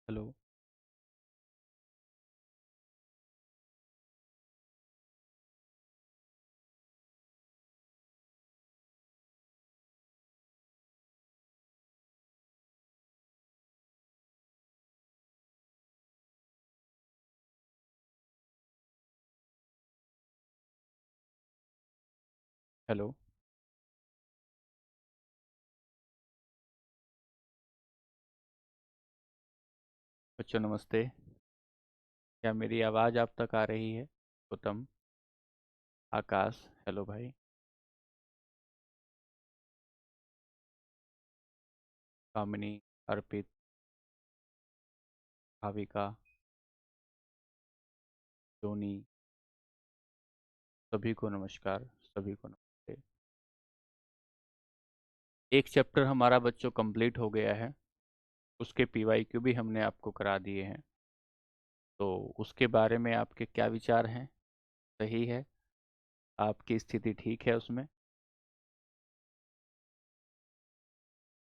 Hello. Hello. बच्चों नमस्ते। क्या मेरी आवाज़ आप तक आ रही है? गौतम, आकाश, हेलो भाई। कामिनी, अर्पित, भाविका, टोनी, सभी को नमस्कार। सभी को नमस्ते। एक चैप्टर हमारा बच्चों कंप्लीट हो गया है। उसके पीवाईक्यू भी हमने आपको करा दिए हैं। तो उसके बारे में आपके क्या विचार हैं? सही है? आपकी स्थिति ठीक है उसमें?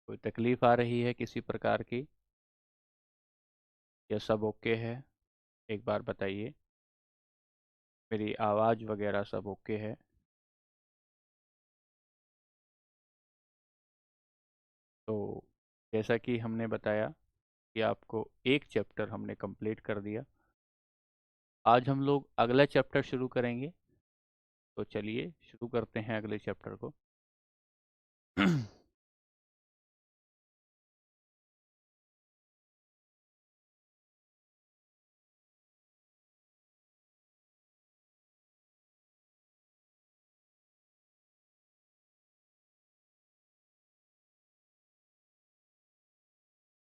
कोई तकलीफ आ रही है किसी प्रकार की, या सब ओके है? एक बार बताइए। मेरी आवाज़ वगैरह सब ओके है? तो जैसा कि हमने बताया कि आपको एक चैप्टर हमने कंप्लीट कर दिया। आज हम लोग अगला चैप्टर शुरू करेंगे। तो चलिए शुरू करते हैं अगले चैप्टर को।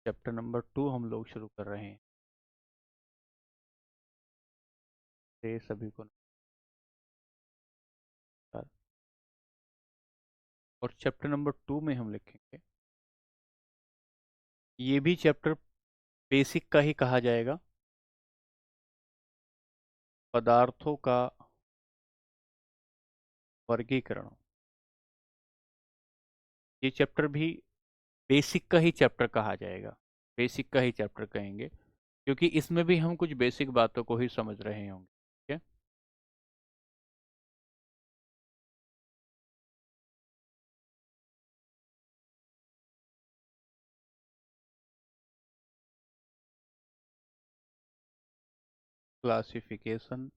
चैप्टर नंबर 2 हम लोग शुरू कर रहे हैं। से सभी को नमस्कार। और चैप्टर नंबर 2 में हम लिखेंगे, ये भी चैप्टर बेसिक का ही कहा जाएगा, पदार्थों का वर्गीकरण। ये चैप्टर भी बेसिक का ही चैप्टर कहा जाएगा। बेसिक का ही चैप्टर कहेंगे, क्योंकि इसमें भी हम कुछ बेसिक बातों को ही समझ रहे होंगे। ठीक है। Classification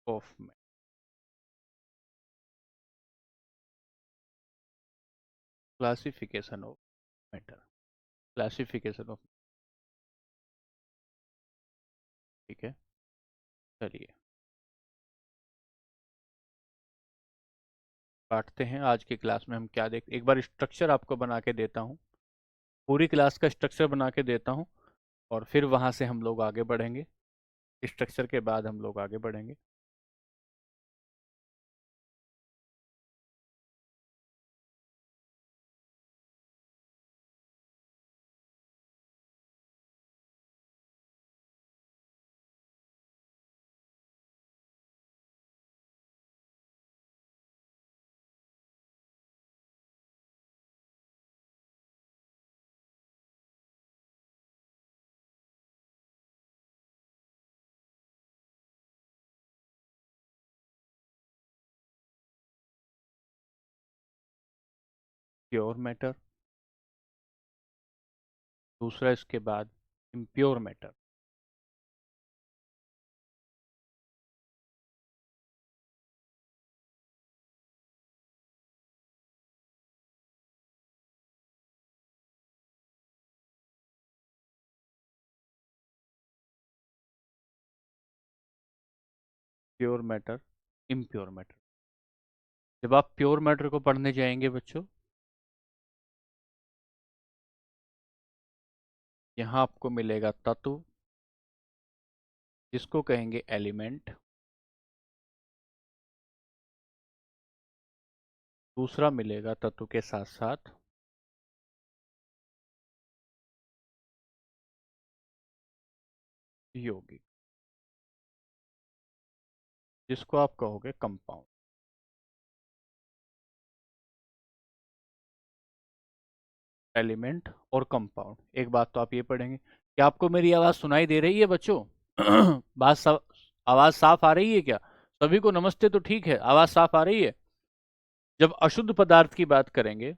of classification of matter. Classification of. ठीक है। चलिए बांटते हैं आज की क्लास में हम क्या देख। एक बार स्ट्रक्चर आपको बना के देता हूँ, पूरी क्लास का स्ट्रक्चर बना के देता हूँ, और फिर वहाँ से हम लोग आगे बढ़ेंगे। स्ट्रक्चर के बाद हम लोग आगे बढ़ेंगे। प्योर मैटर, दूसरा इसके बाद impure matter. Pure matter, impure matter. जब आप प्योर मैटर को पढ़ने जाएंगे बच्चों, यहाँ आपको मिलेगा तत्व, जिसको कहेंगे एलिमेंट। दूसरा मिलेगा तत्व के साथ साथ यौगिक, जिसको आप कहोगे कंपाउंड। एलिमेंट और कंपाउंड। एक बात तो आप ये पढ़ेंगे, क्या आपको मेरी आवाज़ सुनाई दे रही है बच्चों? आवाज़ साफ आ रही है क्या? सभी को नमस्ते तो ठीक है, आवाज़ साफ आ रही है? जब अशुद्ध पदार्थ की बात करेंगे,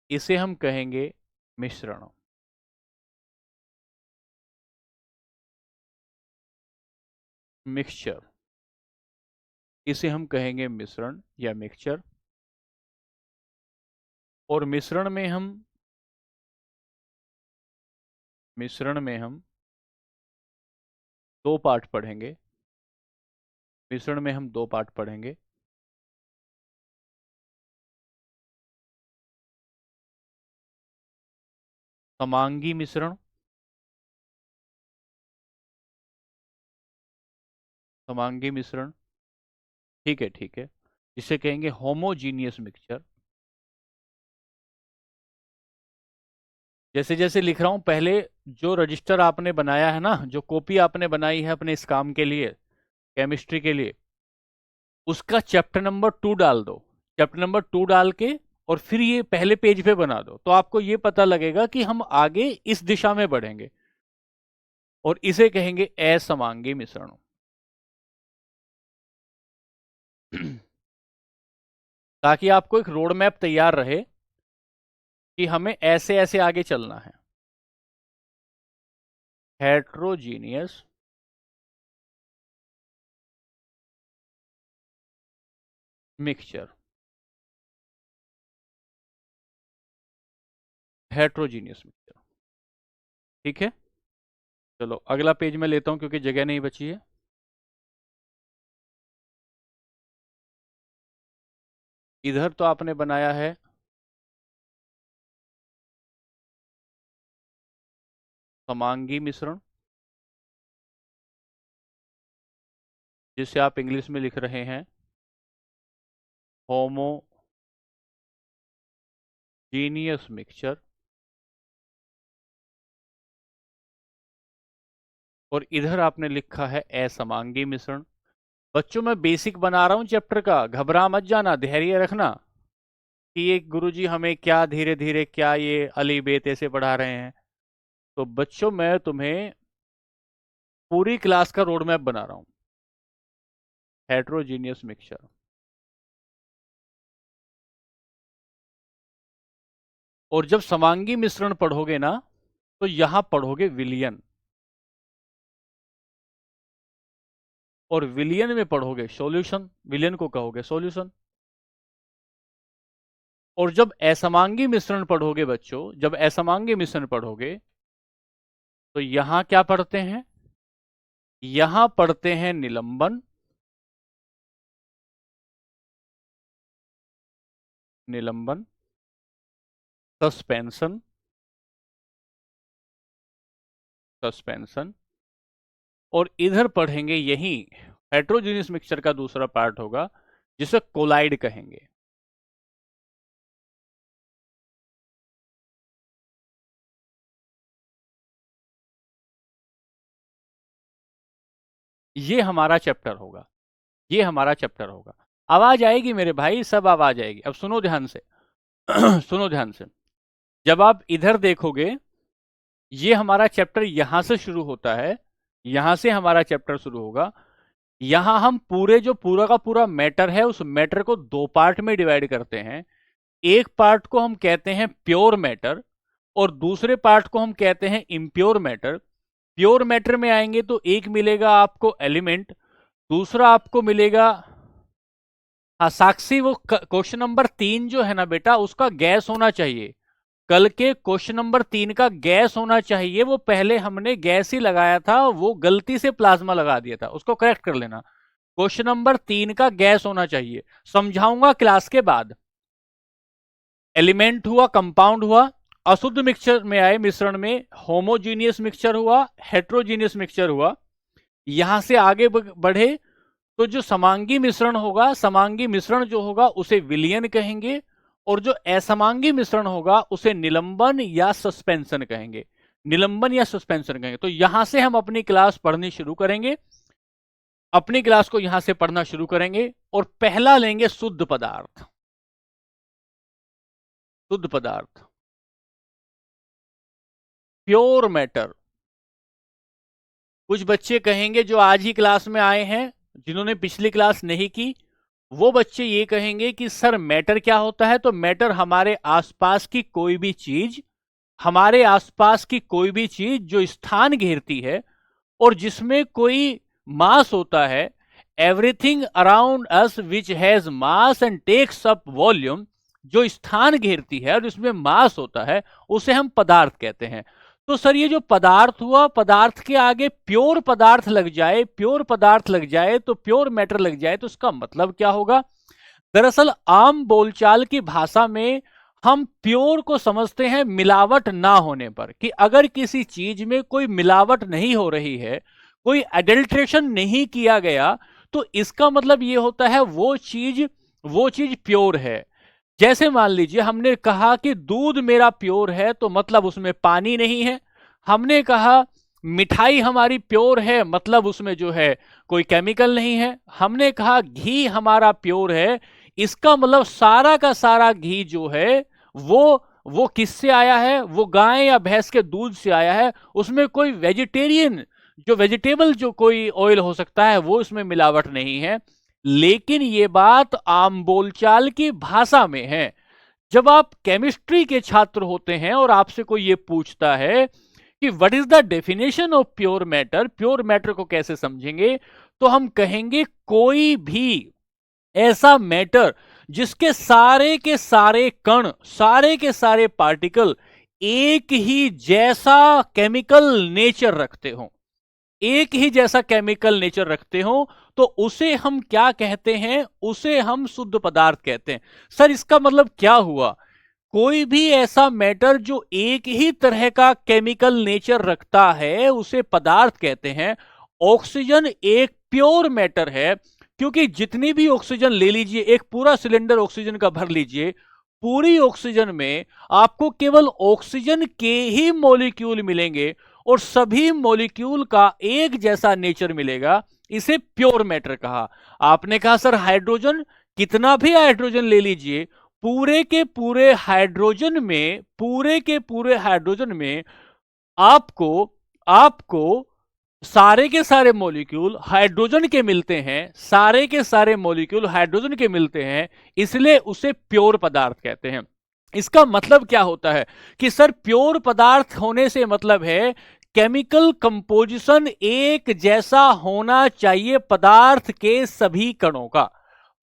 इसे हम कहेंगे मिश्रण। मिक्सचर, इसे हम कहेंगे मिश्रण या मिक्सचर। और मिश्रण में हम दो पार्ट पढ़ेंगे। मिश्रण में हम दो पार्ट पढ़ेंगे। समांगी मिश्रण, समांगी मिश्रण, ठीक है ठीक है, जिसे कहेंगे होमोजीनियस मिक्सचर। जैसे जैसे लिख रहा हूं, पहले जो रजिस्टर आपने बनाया है ना, जो कॉपी आपने बनाई है अपने इस काम के लिए, केमिस्ट्री के लिए, उसका चैप्टर नंबर 2 डाल दो। चैप्टर नंबर 2 डाल के और फिर ये पहले पेज पे बना दो, तो आपको ये पता लगेगा कि हम आगे इस दिशा में बढ़ेंगे। और इसे कहेंगे असमांगी मिश्रण। ताकि आपको एक रोड मैप तैयार रहे कि हमें ऐसे ऐसे आगे चलना है। हेट्रोजीनियस मिक्सचर, हेट्रोजीनियस मिक्सचर, ठीक है। चलो अगला पेज में लेता हूं क्योंकि जगह नहीं बची है। इधर तो आपने बनाया है समांगी मिश्रण, जिसे आप इंग्लिश में लिख रहे हैं होमोजीनियस मिक्सचर। और इधर आपने लिखा है असमांगी मिश्रण। बच्चों मैं बेसिक बना रहा हूं चैप्टर का, घबरा मत जाना, धैर्य रखना कि ये गुरुजी हमें क्या धीरे धीरे क्या ये अली बेत ऐसे पढ़ा रहे हैं। तो बच्चों मैं तुम्हें पूरी क्लास का रोड मैप बना रहा हूं। हेट्रोजीनियस मिक्सचर, और जब समांगी मिश्रण पढ़ोगे ना, तो यहां पढ़ोगे विलियन, और विलियन में पढ़ोगे सॉल्यूशन, विलियन को कहोगे सॉल्यूशन। और जब असमांगी मिश्रण पढ़ोगे बच्चों, जब असमांगी मिश्रण पढ़ोगे, तो यहां क्या पढ़ते हैं? यहां पढ़ते हैं निलंबन, निलंबन, सस्पेंशन, सस्पेंशन। और इधर पढ़ेंगे यही हेट्रोजीनियस मिक्सचर का दूसरा पार्ट होगा, जिसे कोलाइड कहेंगे। ये हमारा चैप्टर होगा, ये हमारा चैप्टर होगा। आवाज आएगी मेरे भाई, सब आवाज आएगी। अब सुनो ध्यान से। सुनो ध्यान से। जब आप इधर देखोगे, ये हमारा चैप्टर यहां से शुरू होता है, यहां से हमारा चैप्टर शुरू होगा। यहां हम पूरे जो पूरा का पूरा मैटर है, उस मैटर को दो पार्ट में डिवाइड करते हैं। एक पार्ट को हम कहते हैं प्योर मैटर, और दूसरे पार्ट को हम कहते हैं इम्प्योर मैटर। प्योर मैटर में आएंगे तो एक मिलेगा आपको एलिमेंट, दूसरा आपको मिलेगा, हाँ साक्षी, वो क्वेश्चन नंबर 3 जो है ना बेटा, उसका गैस होना चाहिए। कल के क्वेश्चन नंबर 3 का गैस होना चाहिए। वो पहले हमने गैस ही लगाया था, वो गलती से प्लाज्मा लगा दिया था, उसको करेक्ट कर लेना। क्वेश्चन नंबर 3 का गैस होना चाहिए, समझाऊंगा क्लास के बाद। एलिमेंट हुआ, कंपाउंड हुआ, अशुद्ध मिक्सचर में आए मिश्रण में होमोजीनियस मिक्सचर हुआ, हेट्रोजीनियस मिक्सचर हुआ। यहां से आगे बढ़े तो जो समांगी मिश्रण होगा, समांगी मिश्रण जो होगा उसे विलियन कहेंगे, और जो असमांगी मिश्रण होगा उसे निलंबन या सस्पेंशन कहेंगे। निलंबन या सस्पेंशन कहेंगे। तो यहां से हम अपनी क्लास पढ़नी शुरू करेंगे, अपनी क्लास को यहां से पढ़ना शुरू करेंगे, और पहला लेंगे शुद्ध पदार्थ। शुद्ध पदार्थ, प्योर मैटर। कुछ बच्चे कहेंगे जो आज ही क्लास में आए हैं, जिन्होंने पिछली क्लास नहीं की, वो बच्चे ये कहेंगे कि सर मैटर क्या होता है? तो मैटर हमारे आसपास की कोई भी चीज, हमारे आसपास की कोई भी चीज जो स्थान घेरती है और जिसमें कोई मास होता है। Everything around us which has mass and takes up volume, जो स्थान घेरती है और जिसमें मास होता है, उसे हम पदार्थ कहते हैं। तो सर ये जो पदार्थ हुआ, पदार्थ के आगे प्योर पदार्थ लग जाए, प्योर पदार्थ लग जाए, तो प्योर मैटर लग जाए, तो इसका मतलब क्या होगा? दरअसल आम बोलचाल की भाषा में हम प्योर को समझते हैं मिलावट ना होने पर, कि अगर किसी चीज में कोई मिलावट नहीं हो रही है, कोई एडल्ट्रेशन नहीं किया गया, तो इसका मतलब ये होता है वो चीज प्योर है। जैसे मान लीजिए हमने कहा कि दूध मेरा प्योर है, तो मतलब उसमें पानी नहीं है। हमने कहा मिठाई हमारी प्योर है, मतलब उसमें जो है कोई केमिकल नहीं है। हमने कहा घी हमारा प्योर है, इसका मतलब सारा का सारा घी जो है वो किससे आया है? वो गाय या भैंस के दूध से आया है। उसमें कोई वेजिटेरियन जो वेजिटेबल जो कोई ऑयल हो सकता है वो इसमें मिलावट नहीं है। लेकिन ये बात आम बोलचाल की भाषा में है। जब आप केमिस्ट्री के छात्र होते हैं और आपसे कोई ये पूछता है कि what is the definition of pure matter, pure matter को कैसे समझेंगे, तो हम कहेंगे कोई भी ऐसा मैटर जिसके सारे के सारे कण, सारे के सारे पार्टिकल एक ही जैसा केमिकल नेचर रखते हो, एक ही जैसा केमिकल नेचर रखते हो, तो उसे हम क्या कहते हैं? उसे हम शुद्ध पदार्थ कहते हैं। सर इसका मतलब क्या हुआ? कोई भी ऐसा मैटर जो एक ही तरह का केमिकल नेचर रखता है उसे पदार्थ कहते हैं। ऑक्सीजन एक प्योर मैटर है, क्योंकि जितनी भी ऑक्सीजन ले लीजिए, एक पूरा सिलेंडर ऑक्सीजन का भर लीजिए, पूरी ऑक्सीजन में आपको केवल ऑक्सीजन के ही मॉलिक्यूल मिलेंगे और सभी मॉलिक्यूल का एक जैसा नेचर मिलेगा। इसे प्योर मैटर कहा। आपने कहा सर हाइड्रोजन, कितना भी हाइड्रोजन ले लीजिए, पूरे के पूरे हाइड्रोजन में, पूरे के पूरे हाइड्रोजन में आपको आपको सारे के सारे मॉलिक्यूल हाइड्रोजन के मिलते हैं, सारे के सारे मॉलिक्यूल हाइड्रोजन के मिलते हैं, इसलिए उसे प्योर पदार्थ कहते हैं। इसका मतलब क्या होता है कि सर प्योर पदार्थ होने से मतलब है केमिकल कंपोजिशन एक जैसा होना चाहिए पदार्थ के सभी कणों का।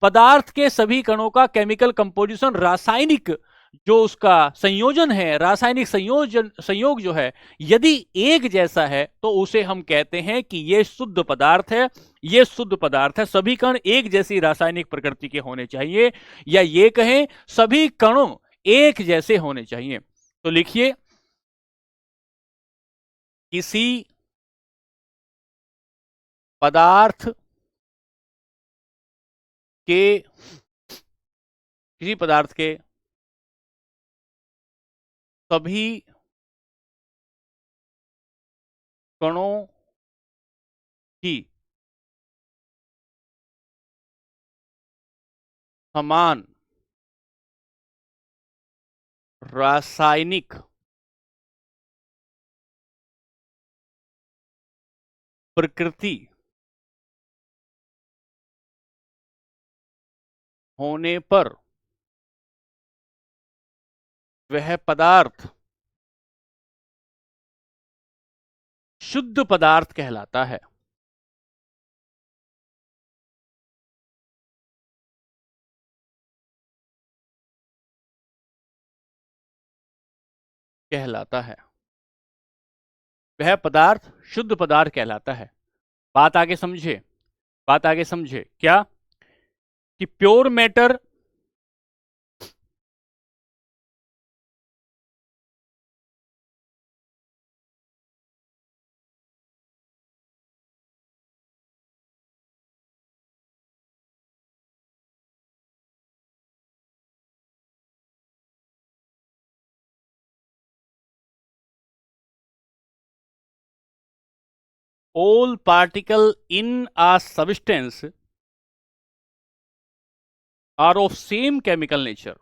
पदार्थ के सभी कणों का केमिकल कंपोजिशन, रासायनिक जो उसका संयोजन है, रासायनिक संयोग जो है, यदि एक जैसा है तो उसे हम कहते हैं कि यह शुद्ध पदार्थ है। यह शुद्ध पदार्थ है। सभी कण एक जैसी रासायनिक प्रकृति के होने चाहिए, या ये कहें सभी कणों एक जैसे होने चाहिए। तो लिखिए, किसी पदार्थ के किसी पदार्थ के सभी कणों की समान रासायनिक प्रकृति होने पर वह पदार्थ शुद्ध पदार्थ कहलाता है। कहलाता है वह पदार्थ शुद्ध पदार्थ कहलाता है। बात आगे समझे, बात आगे समझे क्या? कि pure matter all particle in a substance are of same chemical nature.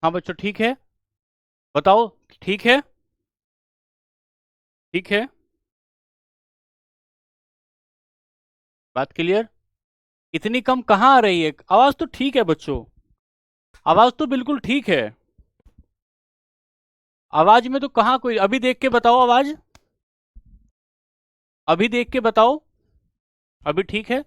हाँ बच्चों, ठीक है, बताओ। ठीक है, ठीक है, बात क्लियर। इतनी कम कहाँ आ रही है आवाज? तो ठीक है बच्चों, आवाज तो बिल्कुल ठीक है। आवाज में तो कहाँ कोई, अभी देख के बताओ आवाज, अभी देख के बताओ। अभी ठीक है।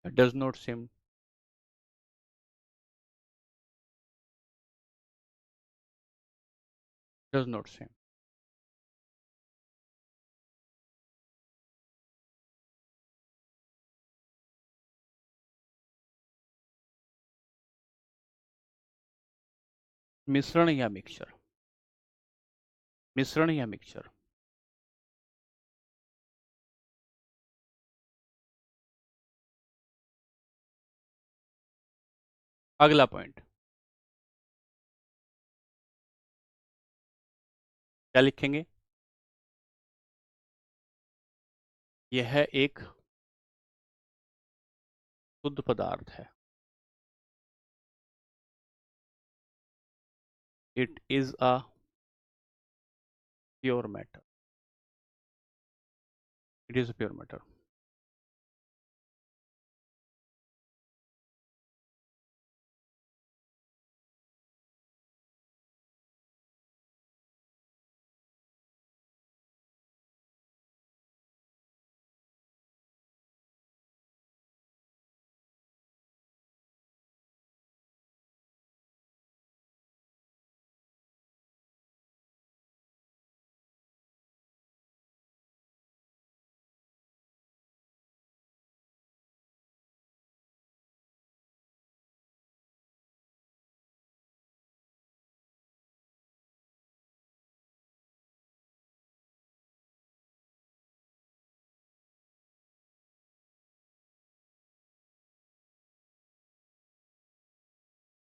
Does not SIM. Does not SIM. मिश्रण या मिक्सचर? मिश्रण या मिक्सचर? अगला पॉइंट क्या लिखेंगे? यह एक शुद्ध पदार्थ है। It is a pure matter. It is a pure matter.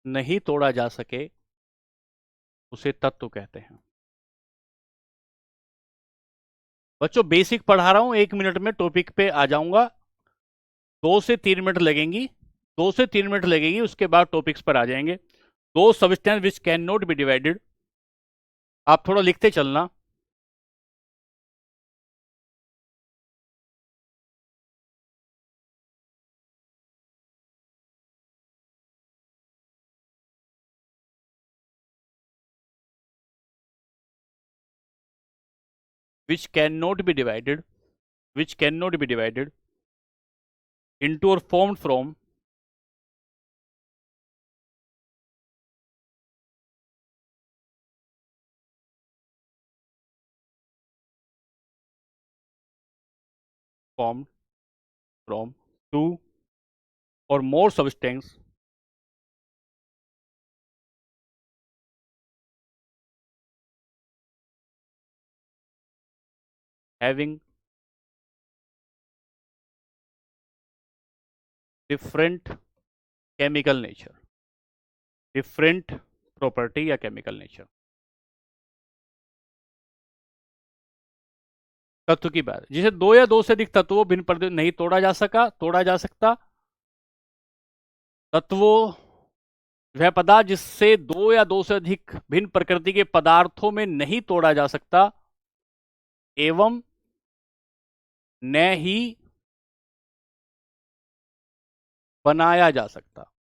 नहीं तोड़ा जा सके उसे तत्व कहते हैं। बच्चों बेसिक पढ़ा रहा हूं, 1 मिनट में टॉपिक पे आ जाऊंगा। 2 से 3 मिनट लगेंगी, 2 से 3 मिनट लगेगी, उसके बाद टॉपिक्स पर आ जाएंगे। दो substance which can not be divided. आप थोड़ा लिखते चलना। Which can not be divided, which can not be divided into or formed formed from two or more substance having different chemical nature, different property या chemical nature। तत्व की बात, जिसे दो या दो से अधिक तत्वों भिन्न प्रकृति नहीं तोड़ा जा सकता। तत्वों वह पदार्थ जिससे दो या दो से अधिक भिन्न प्रकृति के पदार्थों में नहीं तोड़ा जा सकता एवं न ही बनाया जा सकता।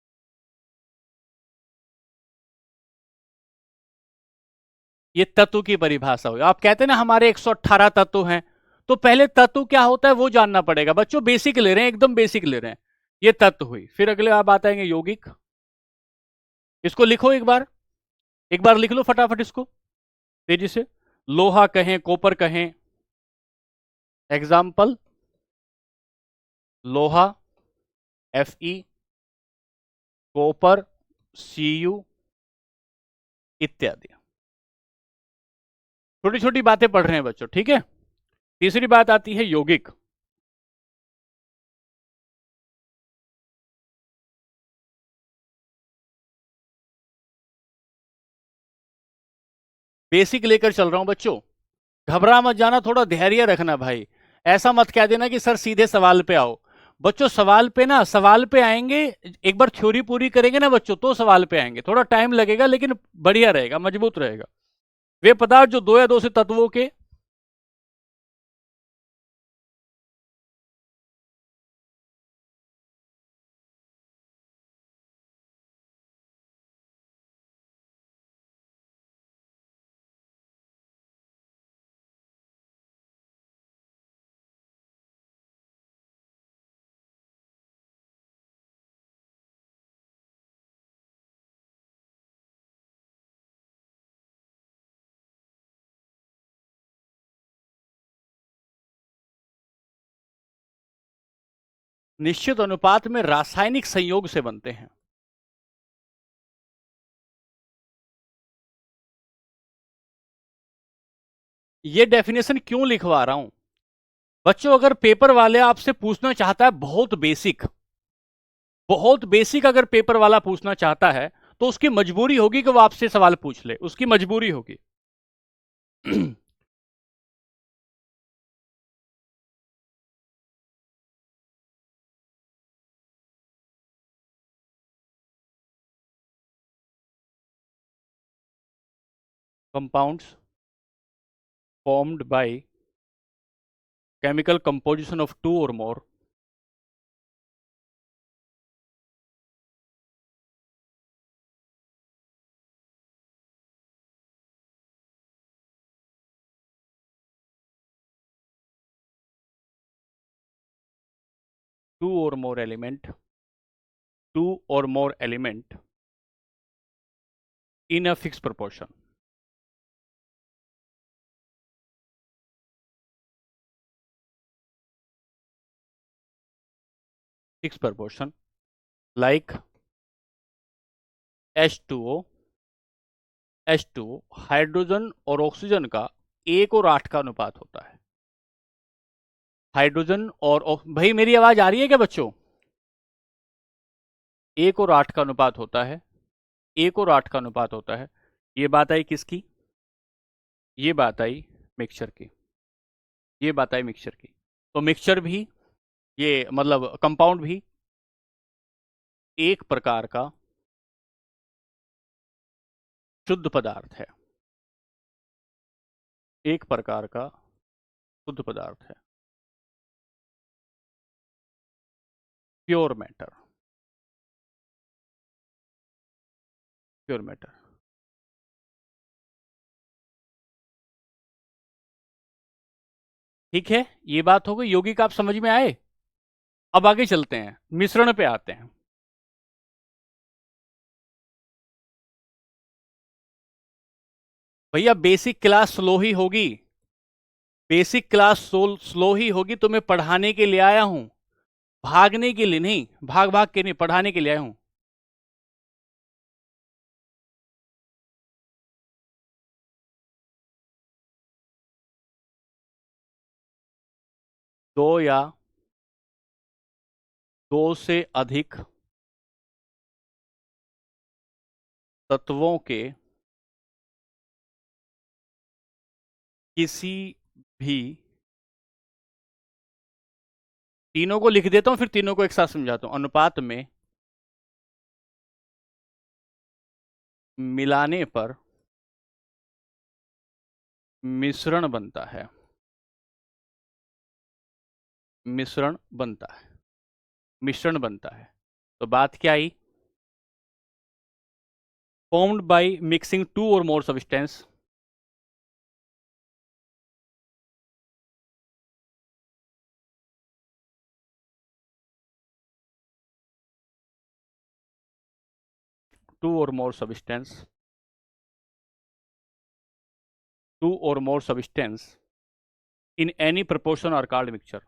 ये तत्व की परिभाषा हुई। आप कहते हैं ना हमारे 118 तत्व हैं, तो पहले तत्व क्या होता है वो जानना पड़ेगा। बच्चों बेसिक ले रहे हैं, एकदम बेसिक ले रहे हैं। ये तत्व हुई, फिर अगले आप बात आएंगे यौगिक। इसको लिखो एक बार लिख लो फटाफट इसको तेजी से। लोहा कहें, कॉपर कहें। एग्जाम्पल, लोहा Fe, कॉपर Cu इत्यादि। छोटी छोटी बातें पढ़ रहे हैं बच्चों, ठीक है। तीसरी बात आती है यौगिक। बेसिक लेकर चल रहा हूं बच्चों, घबरा मत जाना, थोड़ा धैर्य रखना भाई। ऐसा मत कह देना कि सर सीधे सवाल पे आओ। बच्चों सवाल पे आएंगे। एक बार थ्योरी पूरी करेंगे ना बच्चों तो सवाल पे आएंगे। थोड़ा टाइम लगेगा लेकिन बढ़िया रहेगा, मजबूत रहेगा। वे पदार्थ जो दो या दो से तत्वों के निश्चित अनुपात में रासायनिक संयोग से बनते हैं। ये डेफिनेशन क्यों लिखवा रहा हूं बच्चों, अगर पेपर वाले आपसे पूछना चाहता है बहुत बेसिक अगर पेपर वाला पूछना चाहता है तो उसकी मजबूरी होगी कि वो आपसे सवाल पूछ ले, उसकी मजबूरी होगी। Compounds formed by chemical composition of two or more two or more element in a fixed proportion. Fixed proportion like H2O hydrogen और ऑक्सीजन का 1 और 8 का अनुपात होता है। हाइड्रोजन और भाई मेरी आवाज आ रही है क्या बच्चों? 1 और 8 का अनुपात होता है। 1 और 8 का अनुपात होता है। ये बात आई किसकी? ये बात आई मिक्सचर की। ये बात आई मिक्सचर की। तो मिक्सचर भी, ये मतलब कंपाउंड भी एक प्रकार का शुद्ध पदार्थ है। एक प्रकार का शुद्ध पदार्थ है, प्योर मैटर। Pure matter. ठीक है, ये बात हो गई। यौगिक आप समझ में आए? अब आगे चलते हैं, मिश्रण पे आते हैं। भैया बेसिक क्लास स्लो ही होगी। बेसिक क्लास स्लो ही होगी, तो मैं पढ़ाने के लिए आया हूं, भागने के लिए नहीं। भाग भाग के नहीं, पढ़ाने के लिए आया हूं। दो या दो से अधिक तत्वों के किसी भी तीनों को लिख देता हूं, फिर तीनों को एक साथ समझाता हूं। अनुपात में मिलाने पर मिश्रण बनता है, मिश्रण बनता है, मिश्रण बनता है। तो बात क्या आई? फॉर्म्ड बाय मिक्सिंग टू और more substance, two or more substance, two or more substance in any proportion are called mixture.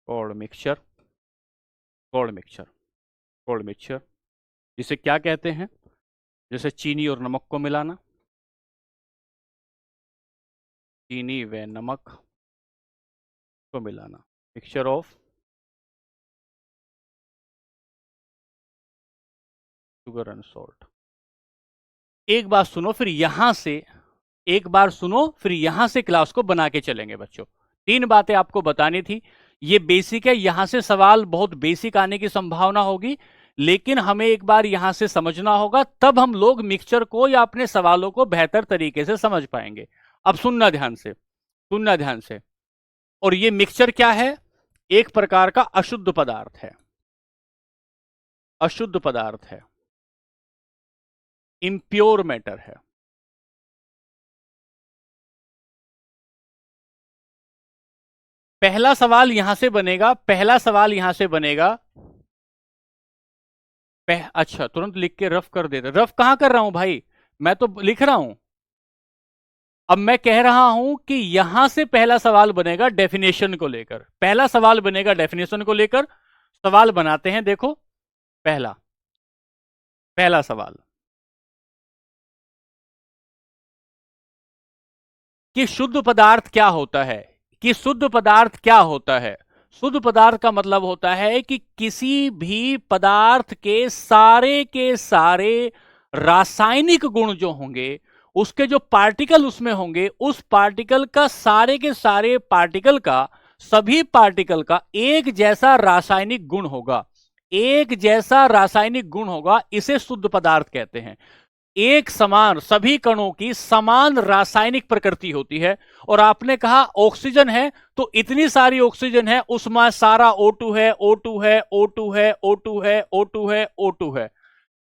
Called mixture, called mixture, called mixture। जिसे क्या कहते हैं? जैसे चीनी और नमक को मिलाना, चीनी व नमक को मिलाना, mixture of sugar and salt. एक बात सुनो, फिर यहां से एक बार सुनो, फिर यहां से क्लास को बना के चलेंगे बच्चों। 3 बातें आपको बतानी थी। ये बेसिक है, यहां से सवाल बहुत बेसिक आने की संभावना होगी, लेकिन हमें एक बार यहां से समझना होगा, तब हम लोग मिक्सचर को या अपने सवालों को बेहतर तरीके से समझ पाएंगे। अब सुनना ध्यान से, सुनना ध्यान से। और ये मिक्सचर क्या है? एक प्रकार का अशुद्ध पदार्थ है, अशुद्ध पदार्थ है, इम्प्योर मैटर है। पहला सवाल यहां से बनेगा, पहला सवाल यहां से बनेगा। अच्छा, तुरंत लिख के रफ कर देते। रफ कहां कर रहा हूं भाई, मैं तो लिख रहा हूं। अब मैं कह रहा हूं कि यहां से पहला सवाल बनेगा डेफिनेशन को लेकर, पहला सवाल बनेगा डेफिनेशन को लेकर। सवाल बनाते हैं, देखो। पहला पहला सवाल कि शुद्ध पदार्थ क्या होता है, कि शुद्ध पदार्थ क्या होता है। शुद्ध पदार्थ का मतलब होता है कि किसी भी पदार्थ के सारे रासायनिक गुण जो होंगे, उसके जो पार्टिकल उसमें होंगे, उस पार्टिकल का सारे के सारे पार्टिकल का, सभी पार्टिकल का एक जैसा रासायनिक गुण होगा, एक जैसा रासायनिक गुण होगा, इसे शुद्ध पदार्थ कहते हैं। एक समान, सभी कणों की समान रासायनिक प्रकृति होती है। और आपने कहा ऑक्सीजन है, तो इतनी सारी ऑक्सीजन है, उसमें सारा O2 है, O2 है, O2 है, O2 है, O2 है, O2 है।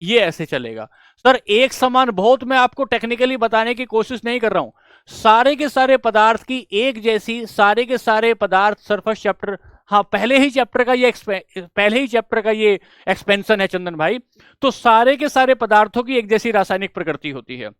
ये ऐसे चलेगा सर। एक समान, बहुत मैं आपको टेक्निकली बताने की कोशिश नहीं कर रहा हूं। सारे के सारे पदार्थ की एक जैसी, सारे के सारे पदार्थ, सर फर्स्ट चैप्टर, हाँ पहले ही चैप्टर का ये एक्सपेंशन है चंदन भाई। तो सारे के सारे पदार्थों की एक जैसी रासायनिक प्रकृति होती है।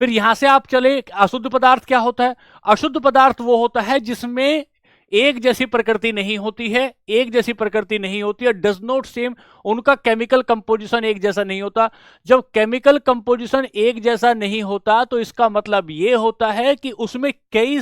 फिर यहां से आप चले, अशुद्ध पदार्थ क्या होता है? अशुद्ध पदार्थ वो होता है जिसमें एक जैसी प्रकृति नहीं होती है, एक जैसी प्रकृति नहीं होती है, डज नॉट सेम, उनका केमिकल कंपोजिशन एक जैसा नहीं होता। जब केमिकल कंपोजिशन एक जैसा नहीं होता, तो इसका मतलब यह होता है कि उसमें कई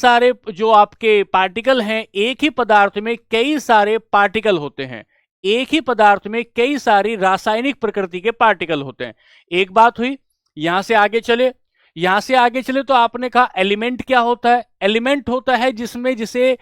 सारे जो आपके पार्टिकल हैं, एक ही पदार्थ में कई सारे पार्टिकल होते हैं, एक ही पदार्थ में कई सारी रासायनिक प्रकृति के पार्टिकल होते हैं। एक बात हुई। यहां से आगे चले तो आपने कहा एलिमेंट क्या होता है? एलिमेंट होता है जिसे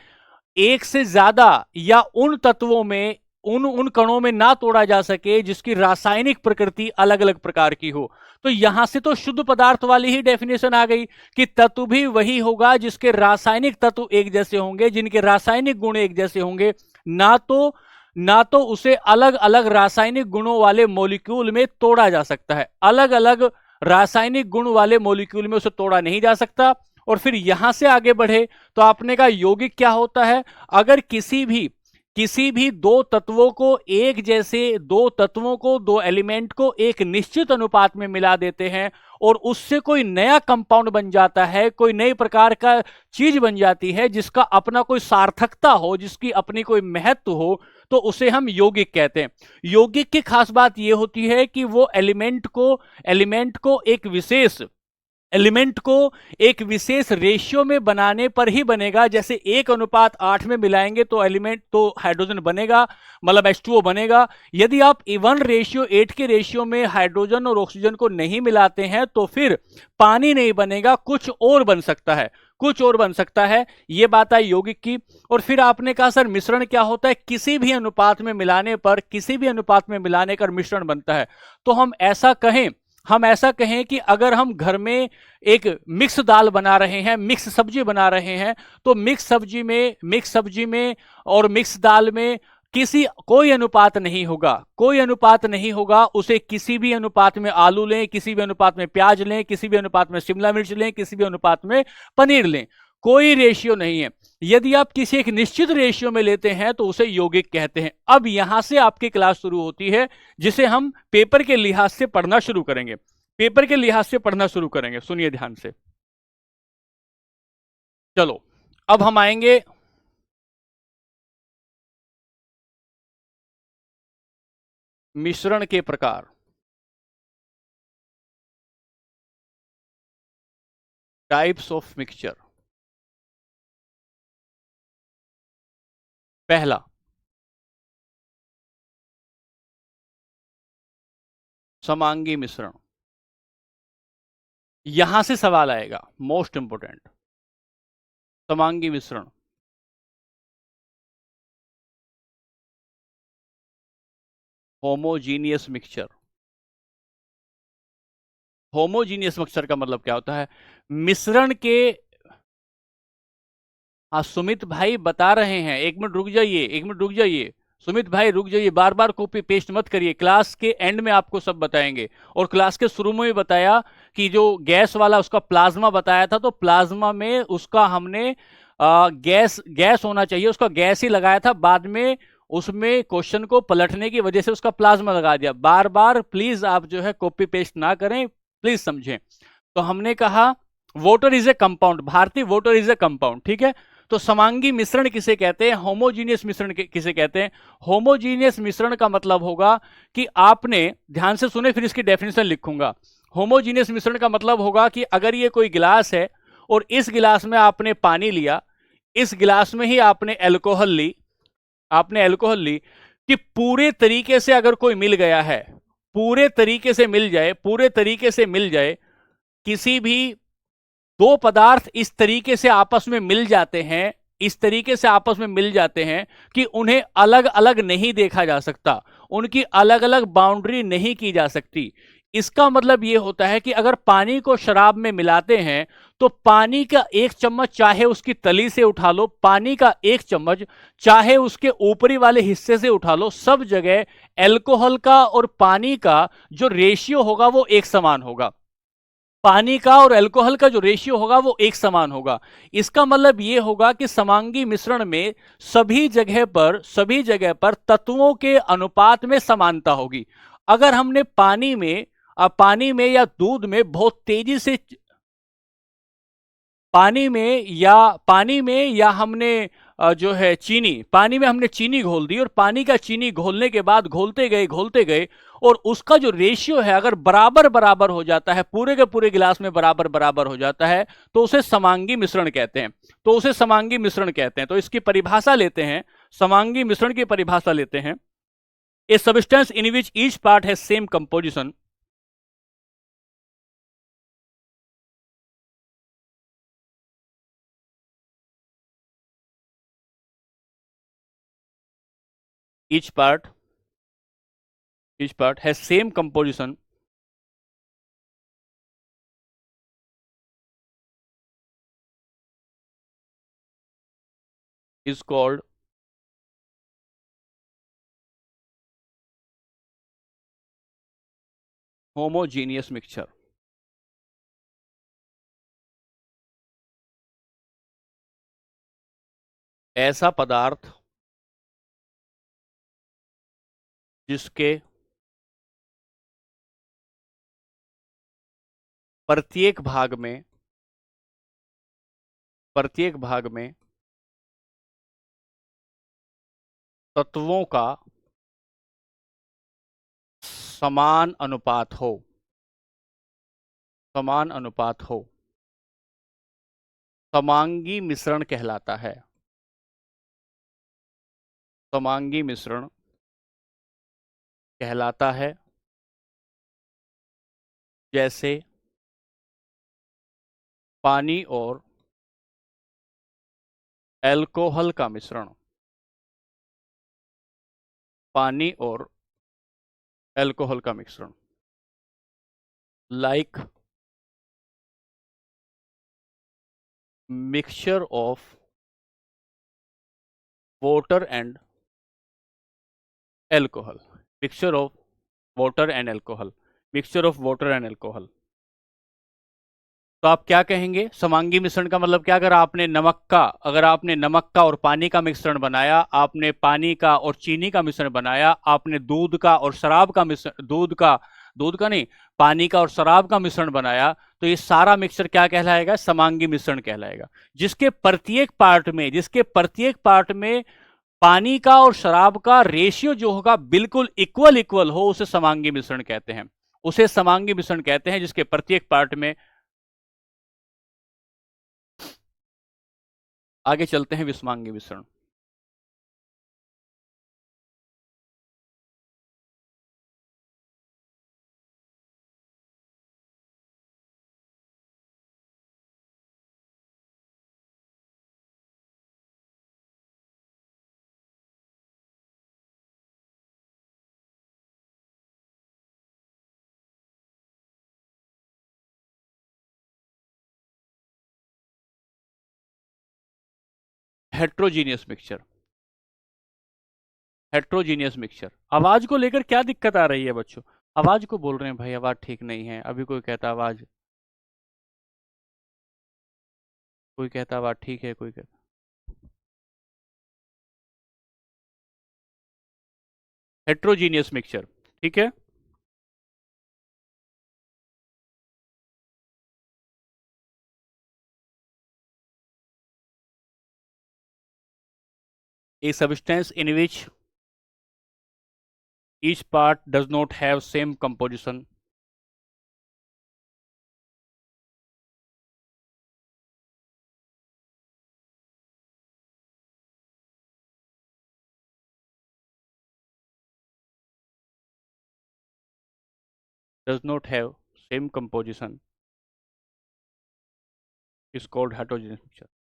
एक से ज्यादा या उन तत्वों में, उन कणों में ना तोड़ा जा सके जिसकी रासायनिक प्रकृति अलग अलग प्रकार की हो। तो यहां से तो शुद्ध पदार्थ वाली ही डेफिनेशन आ गई कि तत्व भी वही होगा जिसके रासायनिक तत्व एक जैसे होंगे, जिनके रासायनिक गुण एक जैसे होंगे। ना तो उसे अलग अलग रासायनिक गुणों वाले मॉलिक्यूल में तोड़ा जा सकता है, अलग अलग रासायनिक गुण वाले मॉलिक्यूल में उसे तोड़ा नहीं जा सकता। और फिर यहां से आगे बढ़े तो आपने कहा यौगिक क्या होता है? अगर किसी भी दो तत्वों को, दो एलिमेंट को एक निश्चित अनुपात में मिला देते हैं और उससे कोई नया कंपाउंड बन जाता है, कोई नई प्रकार का चीज बन जाती है जिसका अपना कोई सार्थकता हो, जिसकी अपनी कोई महत्व हो, तो उसे हम यौगिक कहते हैं। यौगिक की खास बात यह होती है कि वो एलिमेंट को एक विशेष एलिमेंट को एक विशेष रेशियो में बनाने पर ही बनेगा। जैसे 1:8 में मिलाएंगे तो एलिमेंट तो हाइड्रोजन बनेगा, मतलब H2O बनेगा। यदि आप 1:8 के रेशियो में हाइड्रोजन और ऑक्सीजन को नहीं मिलाते हैं तो फिर पानी नहीं बनेगा, कुछ और बन सकता है, कुछ और बन सकता है। यह बात आई यौगिक की। और फिर आपने कहा सर मिश्रण क्या होता है? किसी भी अनुपात में मिलाने पर, किसी भी अनुपात में मिलाने का मिश्रण बनता है। तो हम ऐसा कहें कि अगर हम घर में एक मिक्स दाल बना रहे हैं, मिक्स सब्जी बना रहे हैं, तो मिक्स सब्जी में और मिक्स दाल में कोई अनुपात नहीं होगा, कोई अनुपात नहीं होगा। उसे किसी भी अनुपात में आलू लें, किसी भी अनुपात में प्याज लें, किसी भी अनुपात में शिमला मिर्च लें, किसी भी अनुपात में पनीर लें, कोई रेशियो नहीं है। यदि आप किसी एक निश्चित रेशियो में लेते हैं तो उसे यौगिक कहते हैं। अब यहां से आपकी क्लास शुरू होती है, जिसे हम पेपर के लिहाज से पढ़ना शुरू करेंगे, पेपर के लिहाज से पढ़ना शुरू करेंगे। सुनिए ध्यान से। चलो अब हम आएंगे मिश्रण के प्रकार। Types of mixture. पहला, समांगी मिश्रण। यहां से सवाल आएगा, मोस्ट इंपोर्टेंट। समांगी मिश्रण, होमोजीनियस मिक्सचर। होमोजीनियस मिक्सचर का मतलब क्या होता है? मिश्रण के, हाँ सुमित भाई बता रहे हैं, एक मिनट रुक जाइए, एक मिनट रुक जाइए, सुमित भाई रुक जाइए, बार बार कॉपी पेस्ट मत करिए। क्लास के एंड में आपको सब बताएंगे। और क्लास के शुरू में भी बताया कि जो गैस वाला उसका प्लाज्मा बताया था, तो प्लाज्मा में उसका हमने गैस गैस होना चाहिए, उसका गैस ही लगाया था। बाद में उसमें क्वेश्चन को पलटने की वजह से उसका प्लाज्मा लगा दिया। बार बार प्लीज आप जो है कॉपी पेस्ट ना करें, प्लीज समझें। तो हमने कहा वाटर इज ए कंपाउंड, भारतीय वाटर इज ए कंपाउंड, ठीक है। तो समांगी मिश्रण किसे कहते हैं? होमोजीनियस मिश्रण किसे कहते हैं? होमोजीनियस मिश्रण का मतलब होगा कि आपने ध्यान से सुने, फिर इसकी डेफिनेशन लिखूंगा। होमोजीनियस मिश्रण का मतलब होगा कि अगर ये कोई गिलास है और इस गिलास में आपने पानी लिया, इस गिलास में ही आपने अल्कोहल ली, आपने अल्कोहल ली, कि पूरे तरीके से अगर कोई मिल गया है, पूरे तरीके से मिल जाए, पूरे तरीके से मिल जाए, किसी भी दो पदार्थ इस तरीके से आपस में मिल जाते हैं, इस तरीके से आपस में मिल जाते हैं कि उन्हें अलग अलग नहीं देखा जा सकता, उनकी अलग अलग बाउंड्री नहीं की जा सकती। इसका मतलब यह होता है कि अगर पानी को शराब में मिलाते हैं तो पानी का एक चम्मच चाहे उसकी तली से उठा लो, पानी का एक चम्मच चाहे उसके ऊपरी वाले हिस्से से उठा लो, सब जगह अल्कोहल का और पानी का जो रेशियो होगा वो एक समान होगा। पानी का और अल्कोहल का जो रेशियो होगा वो एक समान होगा। इसका मतलब यह होगा कि समांगी मिश्रण में सभी जगह पर तत्वों के अनुपात में समानता होगी। अगर हमने पानी में या दूध में बहुत तेजी से, पानी में या हमने जो है पानी में हमने चीनी घोल दी, और पानी का चीनी घोलने के बाद घोलते गए और उसका जो रेशियो है अगर बराबर बराबर हो जाता है, पूरे के पूरे गिलास में बराबर बराबर हो जाता है, तो उसे समांगी मिश्रण कहते हैं। तो इसकी परिभाषा लेते हैं, समांगी मिश्रण की परिभाषा लेते हैं। A substance in which each part has same composition, each part has same composition is called homogeneous mixture। ऐसा पदार्थ जिसके प्रत्येक भाग में तत्वों का समान अनुपात हो, समान अनुपात हो, समांगी मिश्रण कहलाता है। समांगी मिश्रण कहलाता है। जैसे पानी और अल्कोहल का मिश्रण। पानी और अल्कोहल का मिश्रण। Like mixture of water and alcohol. Mixture of water and alcohol. Mixture of water and alcohol. तो आप क्या कहेंगे? समांगी मिश्रण का मतलब क्या? अगर आपने नमक का और पानी का मिश्रण बनाया, आपने पानी का और चीनी का मिश्रण बनाया, आपने दूध का और शराब का मिश्रण, दूध का नहीं, पानी का और शराब का मिश्रण बनाया, तो ये सारा मिक्सचर क्या कहलाएगा? समांगी मिश्रण कहलाएगा। जिसके प्रत्येक पार्ट में पानी का और शराब का रेशियो जो होगा बिल्कुल इक्वल इक्वल हो, उसे समांगी मिश्रण कहते हैं। उसे समांगी मिश्रण कहते हैं जिसके प्रत्येक पार्ट में। आगे चलते हैं विषमांगी मिश्रण। Heterogeneous mixture. Heterogeneous mixture. आवाज को लेकर क्या दिक्कत आ रही है बच्चों? आवाज को बोल रहे हैं भाई, आवाज ठीक नहीं है। अभी कोई कहता आवाज ठीक है, कोई कहता। हेट्रोजीनियस मिक्सचर, ठीक है। A substance in which each part does not have same composition. Does not have same composition is called heterogeneous mixture.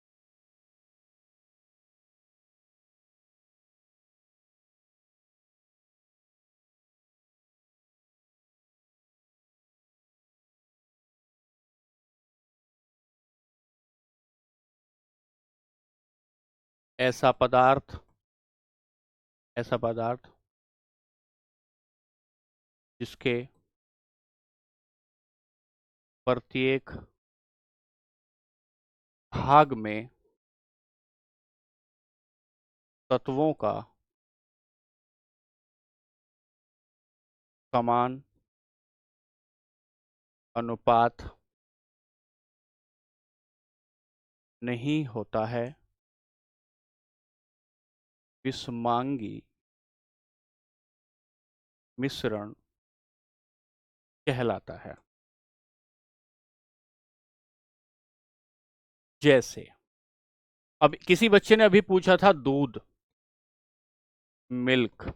ऐसा पदार्थ जिसके प्रत्येक भाग में तत्वों का समान अनुपात नहीं होता है, विषमांगी मिश्रण कहलाता है। जैसे अब किसी बच्चे ने अभी पूछा था दूध, मिल्क,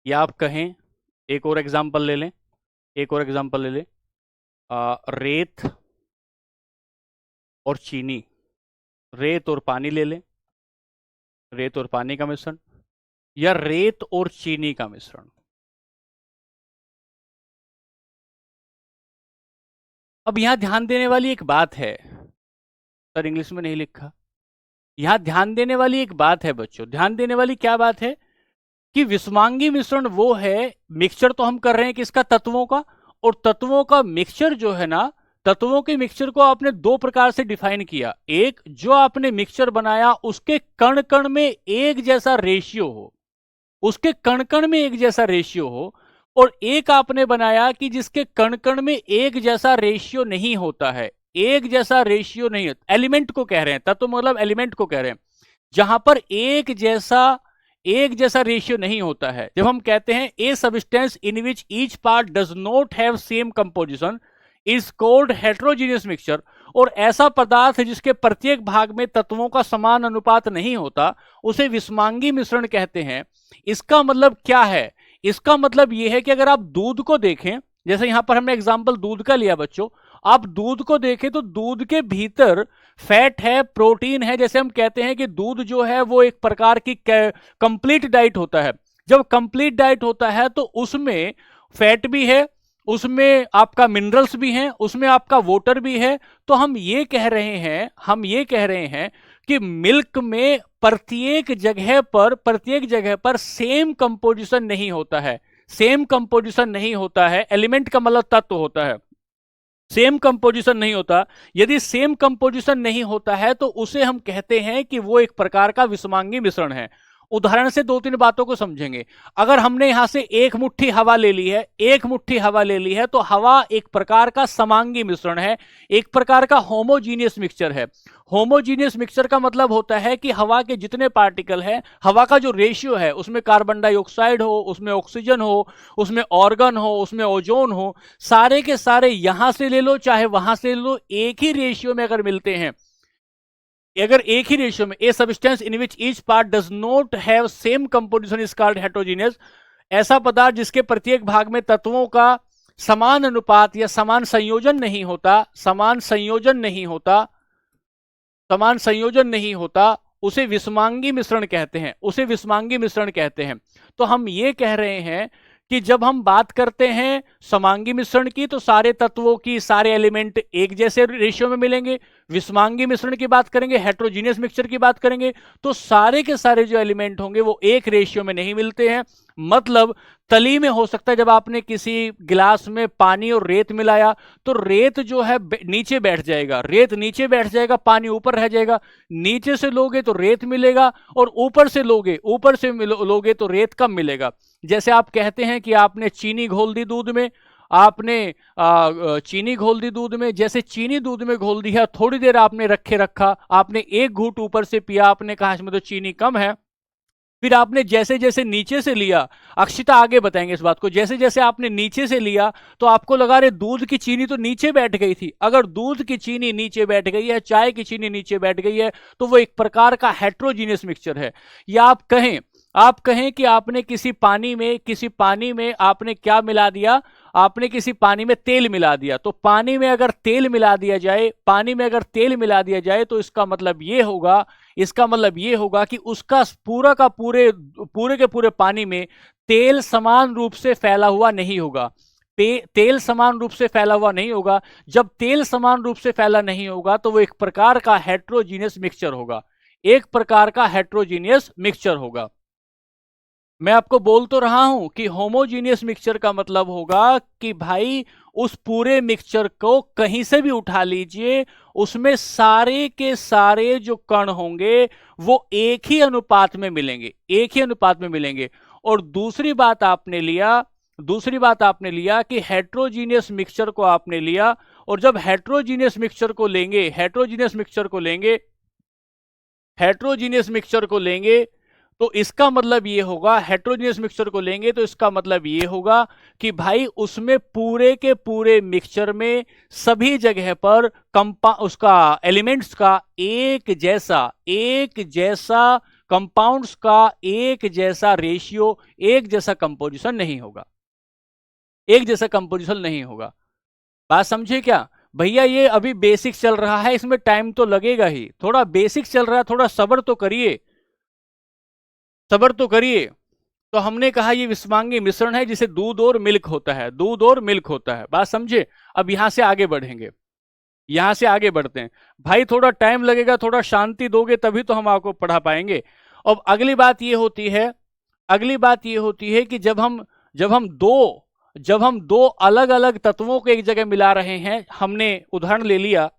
या आप कहें, एक और एग्जांपल ले लें, रेत और चीनी, रेत और पानी ले लें, रेत और पानी का मिश्रण, या रेत और चीनी का मिश्रण। अब यहां ध्यान देने वाली एक बात है, सर इंग्लिश में नहीं लिखा। यहां ध्यान देने वाली एक बात है बच्चों, ध्यान देने वाली क्या बात है कि विषमांगी मिश्रण वो है, मिक्सचर तो हम कर रहे हैं किसका? तत्वों का। और तत्वों का मिक्सचर जो है ना, तत्वों के मिक्सचर को आपने दो प्रकार से डिफाइन किया। एक, जो आपने मिक्सचर बनाया उसके कण कण में एक जैसा रेशियो हो, उसके कण कण में एक जैसा रेशियो हो। और एक आपने बनाया कि जिसके कण कण में एक जैसा रेशियो नहीं होता है, एक जैसा रेशियो नहीं होता। एलिमेंट को कह रहे हैं, तत्व मतलब एलिमेंट को कह रहे हैं। जहां पर एक जैसा रेशियो नहीं होता है। जब हम कहते हैं a substance in which each part does not have same composition is called heterogeneous mixture, और ऐसा पदार्थ जिसके प्रत्येक भाग में तत्वों का समान अनुपात नहीं होता उसे विषमांगी मिश्रण कहते हैं। इसका मतलब क्या है? इसका मतलब यह है कि अगर आप दूध को देखें, जैसे यहां पर हमने एग्जाम्पल दूध का लिया बच्चों, आप दूध को देखें तो दूध के भीतर फैट है, प्रोटीन है। जैसे हम कहते हैं कि दूध जो है वो एक प्रकार की कंप्लीट डाइट होता है। जब कंप्लीट डाइट होता है तो उसमें फैट भी है, उसमें आपका मिनरल्स भी हैं, उसमें आपका वाटर भी है। तो हम ये कह रहे हैं कि मिल्क में प्रत्येक जगह पर सेम कंपोजिशन नहीं होता है। सेम कंपोजिशन नहीं होता है, एलिमेंट का मतलब तत्व होता है, सेम कंपोजिशन नहीं होता। यदि सेम कंपोजिशन नहीं होता है तो उसे हम कहते हैं कि वो एक प्रकार का विषमांगी मिश्रण है। उदाहरण से दो तीन बातों को समझेंगे। अगर हमने यहां से एक मुट्ठी हवा ले ली है, एक मुट्ठी हवा ले ली है, तो हवा एक प्रकार का समांगी मिश्रण है, एक प्रकार का होमोजीनियस मिक्सचर है। होमोजीनियस मिक्सचर का मतलब होता है कि हवा के जितने पार्टिकल है, हवा का जो रेशियो है, उसमें कार्बन डाइऑक्साइड हो, उसमें ऑक्सीजन हो, उसमें ऑर्गन हो, उसमें ओजोन हो, सारे के सारे यहां से ले लो चाहे वहां से ले लो, एक ही रेशियो में अगर मिलते हैं, अगर एक ही रेशियो में, a substance in which each part does not have same composition is called heterogeneous. ऐसा पदार्थ जिसके प्रत्येक भाग में तत्वों का समान अनुपात या समान संयोजन नहीं होता, समान संयोजन नहीं होता, उसे विषमांगी मिश्रण कहते हैं, उसे विषमांगी मिश्रण कहते हैं। तो हम ये कह रहे हैं कि जब हम बात करते हैं समांगी मिश्रण की तो सारे तत्वों की, सारे एलिमेंट एक जैसे रेशियो में मिलेंगे। विषमांगी मिश्रण की बात करेंगे, हेट्रोजीनियस मिक्सचर की बात करेंगे, तो सारे के सारे जो एलिमेंट होंगे वो एक रेशियो में नहीं मिलते हैं। मतलब तली में हो सकता है, जब आपने किसी गिलास में पानी और रेत मिलाया तो रेत जो है नीचे बैठ जाएगा, रेत नीचे बैठ जाएगा, पानी ऊपर रह जाएगा। नीचे से लोगे तो रेत मिलेगा, और ऊपर से लोगे तो रेत कम मिलेगा। जैसे आप कहते हैं कि आपने चीनी घोल दी दूध में, चीनी घोल दी दूध में, जैसे चीनी दूध में घोल दी है, थोड़ी देर आपने रखा, आपने एक घूंट ऊपर से पिया, आपने कहा इसमें तो चीनी कम है। फिर आपने जैसे जैसे नीचे से लिया, अक्षिता आगे बताएंगे इस बात को, जैसे जैसे आपने नीचे से लिया तो आपको लगा रहे दूध की चीनी तो नीचे बैठ गई थी। अगर दूध की चीनी नीचे बैठ गई है, चाय की चीनी नीचे बैठ गई है, तो वो एक प्रकार का हेट्रोजीनियस मिक्सचर है। या आप कहें कि आपने किसी पानी में आपने क्या मिला दिया, आपने किसी पानी में तेल मिला दिया। तो पानी में अगर तेल मिला दिया जाए तो इसका मतलब ये होगा कि उसका पूरा का पूरे के पूरे पानी में तेल समान रूप से फैला हुआ नहीं होगा। तेल समान रूप से फैला हुआ नहीं होगा। जब तेल समान रूप से फैला नहीं होगा तो वो एक प्रकार का हेट्रोजीनियस मिक्सचर होगा, एक प्रकार का हेट्रोजीनियस मिक्सचर होगा। मैं आपको बोल तो रहा हूं कि होमोजीनियस मिक्सचर का मतलब होगा कि भाई उस पूरे मिक्सचर को कहीं से भी उठा लीजिए, उसमें सारे के सारे जो कण होंगे वो एक ही अनुपात में मिलेंगे। और दूसरी बात आपने लिया कि हेट्रोजीनियस मिक्सचर को आपने लिया, और जब हेट्रोजीनियस मिक्सचर को लेंगे तो इसका मतलब ये होगा, हेट्रोजीनियस मिक्सचर को लेंगे तो इसका मतलब ये होगा कि भाई उसमें पूरे के पूरे मिक्सचर में सभी जगह पर उसका एलिमेंट्स का एक जैसा कंपाउंड्स का एक जैसा रेशियो, एक जैसा कंपोजिशन नहीं होगा। बात समझे क्या भैया? ये अभी बेसिक चल रहा है, इसमें टाइम तो लगेगा ही, थोड़ा बेसिक चल रहा है, थोड़ा सब्र तो करिए। तो हमने कहा ये विषमांगी मिश्रण है जिसे दूध और मिल्क होता है। बात समझे? अब यहां से आगे बढ़ते हैं। भाई थोड़ा टाइम लगेगा, थोड़ा शांति दोगे तभी तो हम आपको पढ़ा पाएंगे। अब अगली बात ये होती है कि जब हम दो अलग अलग तत्वों को एक जगह मिला रहे हैं, हमने उदाहरण ले लिया,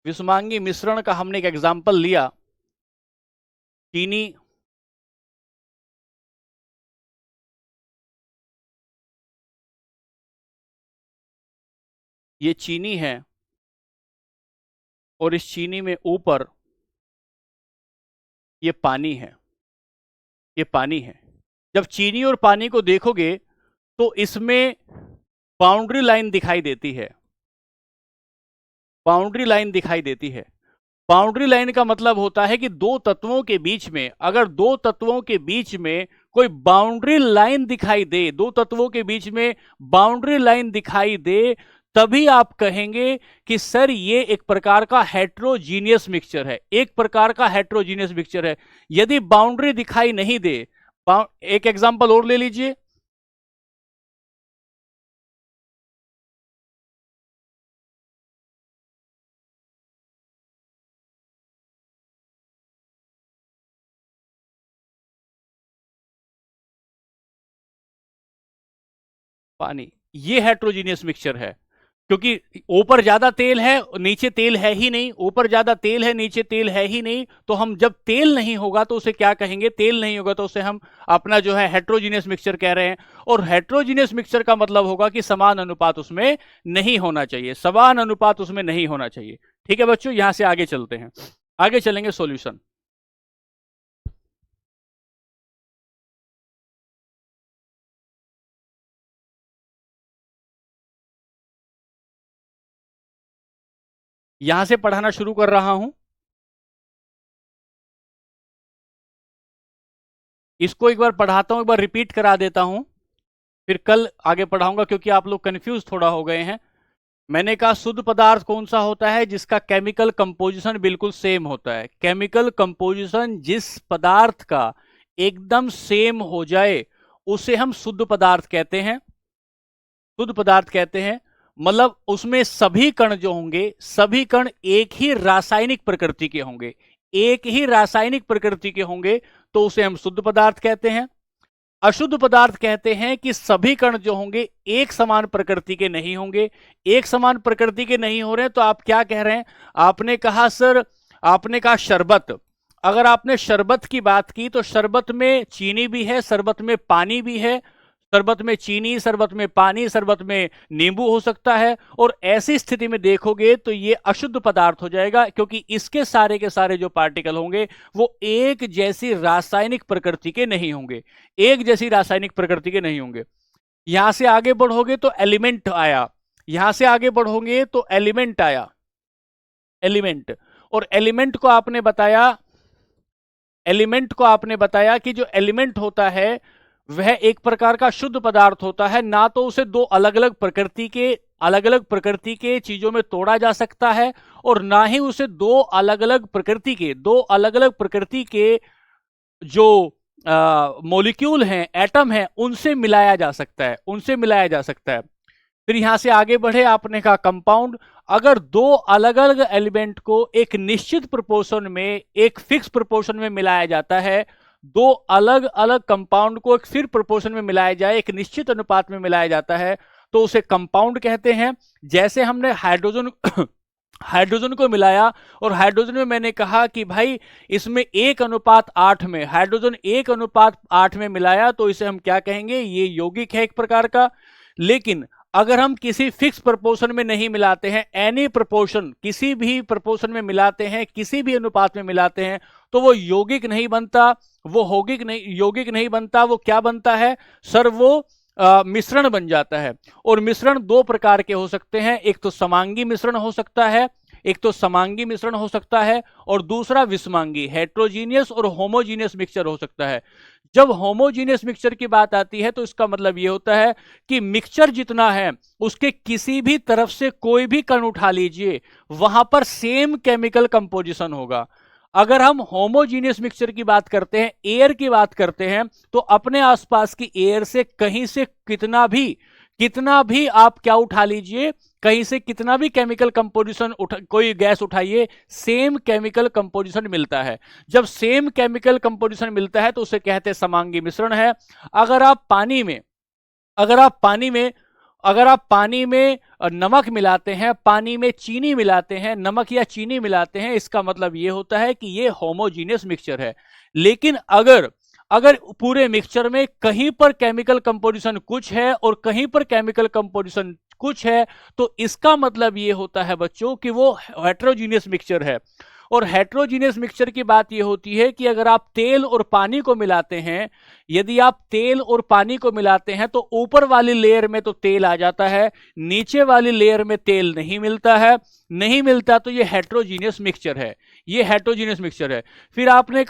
विषमांगी मिश्रण का हमने एक एग्जाम्पल लिया, चीनी, ये चीनी है, और इस चीनी में ऊपर ये पानी है, ये पानी है। जब चीनी और पानी को देखोगे तो इसमें बाउंड्री लाइन दिखाई देती है, बाउंड्री लाइन दिखाई देती है। बाउंड्री लाइन का मतलब होता है कि दो तत्वों के बीच में, अगर दो तत्वों के बीच में कोई बाउंड्री लाइन दिखाई दे, दो तत्वों के बीच में बाउंड्री लाइन दिखाई दे, तभी आप कहेंगे कि सर ये एक प्रकार का हेट्रोजीनियस मिक्सचर है, एक प्रकार का हेट्रोजीनियस मिक्सचर है। यदि बाउंड्री दिखाई नहीं दे, एक एग्जांपल और ले लीजिए। पानी, ये हेट्रोजीनियस मिक्सचर है, क्योंकि ऊपर ज्यादा तेल है नीचे तेल है ही नहीं, ऊपर ज्यादा तेल है नीचे तेल है ही नहीं, तो हम जब तेल नहीं होगा तो उसे क्या कहेंगे? तेल नहीं होगा तो उसे हम अपना जो है हेट्रोजीनियस मिक्सचर कह रहे हैं। और हेट्रोजीनियस मिक्सचर का मतलब होगा कि समान अनुपात उसमें नहीं होना चाहिए, समान अनुपात उसमें नहीं होना चाहिए। ठीक है बच्चों, यहां से आगे चलते हैं, आगे चलेंगे सॉल्यूशन। यहां से पढ़ाना शुरू कर रहा हूं, इसको एक बार पढ़ाता हूं, एक बार रिपीट करा देता हूं, फिर कल आगे पढ़ाऊंगा, क्योंकि आप लोग कंफ्यूज थोड़ा हो गए हैं। मैंने कहा शुद्ध पदार्थ कौन सा होता है? जिसका केमिकल कंपोजिशन बिल्कुल सेम होता है। केमिकल कंपोजिशन जिस पदार्थ का एकदम सेम हो जाए उसे हम शुद्ध पदार्थ कहते हैं, शुद्ध पदार्थ कहते हैं। मतलब उसमें सभी कण जो होंगे, सभी कण एक ही रासायनिक प्रकृति के होंगे, एक ही रासायनिक प्रकृति के होंगे, तो उसे हम शुद्ध पदार्थ कहते हैं। अशुद्ध पदार्थ कहते हैं कि सभी कण जो होंगे एक समान प्रकृति के नहीं होंगे। एक समान प्रकृति के नहीं हो रहे हैं तो आप क्या कह रहे हैं? आपने कहा सर, आपने कहा शरबत, अगर आपने शरबत की बात की तो शरबत में चीनी भी है, शरबत में पानी भी है, शरबत में चीनी, शरबत में पानी, शरबत में नींबू हो सकता है। और ऐसी स्थिति में देखोगे तो ये अशुद्ध पदार्थ हो जाएगा, क्योंकि इसके सारे के सारे जो पार्टिकल होंगे वो एक जैसी रासायनिक प्रकृति के नहीं होंगे, एक जैसी रासायनिक प्रकृति के नहीं होंगे। यहां से आगे बढ़ोगे तो एलिमेंट आया, यहां से आगे बढ़ोगे तो एलिमेंट आया, एलिमेंट। और एलिमेंट को आपने बताया, एलिमेंट को आपने बताया कि जो एलिमेंट होता है वह एक प्रकार का शुद्ध पदार्थ होता है, ना तो उसे दो अलग अलग प्रकृति के, अलग अलग प्रकृति के चीजों में तोड़ा जा सकता है, और ना ही उसे दो अलग अलग प्रकृति के, दो अलग अलग प्रकृति के जो मॉलिक्यूल हैं, एटम हैं, उनसे मिलाया जा सकता है, उनसे मिलाया जा सकता है। फिर यहां से आगे बढ़े, आपने कहा कंपाउंड। अगर दो अलग अलग एलिमेंट को एक निश्चित प्रोपोर्शन में, एक फिक्स प्रोपोर्शन में मिलाया जाता है, दो अलग अलग कंपाउंड को एक फिर प्रोपोर्शन में मिलाया जाए, एक निश्चित अनुपात में मिलाया जाता है, तो उसे कंपाउंड कहते हैं। जैसे हमने हाइड्रोजन हाइड्रोजन को मिलाया, और हाइड्रोजन में मैंने कहा कि भाई इसमें 1:8 में, हाइड्रोजन 1:8 में मिलाया, तो इसे हम क्या कहेंगे? ये यौगिक है एक प्रकार का। लेकिन अगर हम किसी फिक्स प्रोपोर्शन में नहीं मिलाते हैं, एनी प्रोपोर्शन, किसी भी प्रोपोर्शन में मिलाते हैं, किसी भी अनुपात में मिलाते हैं, तो वो यौगिक नहीं बनता, वो यौगिक नहीं बनता। वो क्या बनता है सर? वो मिश्रण बन जाता है। और मिश्रण दो प्रकार के हो सकते हैं, एक तो समांगी मिश्रण हो सकता है, एक तो समांगी मिश्रण हो सकता है, और दूसरा विषमांगी, हेट्रोजीनियस और होमोजीनियस मिक्सचर हो सकता है। जब होमोजीनियस मिक्सचर की बात आती है तो इसका मतलब यह होता है कि मिक्सचर जितना है उसके किसी भी तरफ से कोई भी कण उठा लीजिए, वहां पर सेम केमिकल कंपोजिशन होगा। अगर हम होमोजीनियस मिक्सचर की बात करते हैं, एयर की बात करते हैं, तो अपने आसपास की एयर से कहीं से कितना भी आप क्या उठा लीजिए, कहीं से कितना भी केमिकल कंपोजिशन कोई गैस उठाइए, सेम केमिकल कंपोजिशन मिलता है। जब सेम केमिकल कंपोजिशन मिलता है तो उसे कहते हैं समांगी मिश्रण है। अगर आप पानी में, अगर आप पानी में अगर आप पानी में नमक मिलाते हैं, पानी में चीनी मिलाते हैं, नमक या चीनी मिलाते हैं, इसका मतलब यह होता है कि यह होमोजीनियस मिक्सचर है। लेकिन अगर अगर पूरे मिक्सचर में कहीं पर केमिकल कंपोजिशन कुछ है और कहीं पर केमिकल कंपोजिशन कुछ है, तो इसका मतलब ये होता है बच्चों कि वो हेट्रोजीनियस मिक्सचर है। और हेट्रोजीनियस मिक्सचर की बात ये होती है कि अगर आप तेल और पानी को मिलाते हैं, यदि आप तेल और पानी को मिलाते हैं तो ऊपर वाली लेयर में तो तेल आ जाता है, नीचे वाली लेयर में तेल नहीं मिलता है, नहीं मिलता, तो ये हेट्रोजीनियस मिक्सचर है, ये हेट्रोजीनियस मिक्सचर है। फिर आपने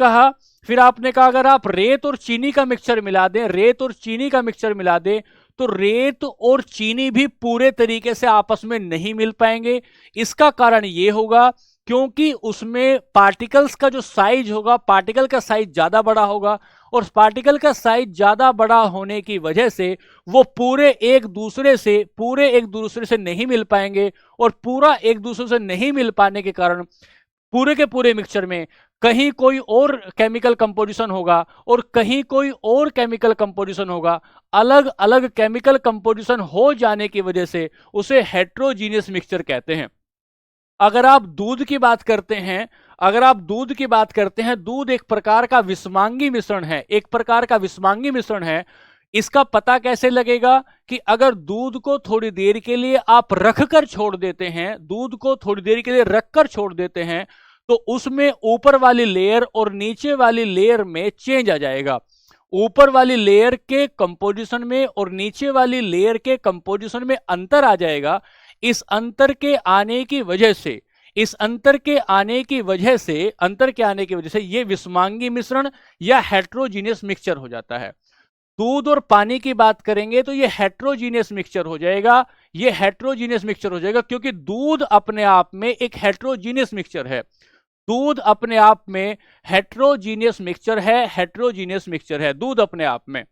कहा अगर आप रेत और चीनी का मिक्सचर मिला दें, रेत और चीनी का मिक्सचर मिला दें, तो रेत और चीनी भी पूरे तरीके से आपस में नहीं मिल पाएंगे। इसका कारण यह होगा क्योंकि उसमें पार्टिकल्स का जो साइज होगा, पार्टिकल का साइज ज्यादा बड़ा होगा, और पार्टिकल का साइज ज्यादा बड़ा होने की वजह से वो पूरे एक दूसरे से नहीं मिल पाएंगे, और पूरा एक दूसरे से नहीं मिल पाने के कारण पूरे के पूरे मिक्सचर में कहीं कोई और केमिकल कंपोजिशन होगा और कहीं कोई और केमिकल कंपोजिशन होगा। अलग अलग केमिकल कंपोजिशन हो जाने की वजह से उसे हेट्रोजीनियस मिक्सचर कहते हैं। अगर आप दूध की बात करते हैं, दूध एक प्रकार का विषमांगी मिश्रण है, एक प्रकार का विषमांगी मिश्रण है। इसका पता कैसे लगेगा कि अगर दूध को थोड़ी देर के लिए आप रखकर छोड़ देते हैं, दूध को थोड़ी देर के लिए रखकर छोड़ देते हैं, तो उसमें ऊपर वाली लेयर और नीचे वाली लेयर में चेंज आ जाएगा। ऊपर वाली लेयर के कंपोजिशन में और नीचे वाली लेयर के कंपोजिशन में अंतर आ जाएगा। इस अंतर के आने की वजह से अंतर के आने की वजह से ये विषमांगी मिश्रण या हेट्रोजीनियस मिक्सचर हो जाता है। दूध और पानी की बात करेंगे तो ये हेट्रोजीनियस मिक्सचर हो जाएगा, क्योंकि दूध अपने आप में एक हेट्रोजीनियस मिक्सचर है। दूध अपने आप में हेट्रोजीनियस मिक्सचर है दूध अपने आप में।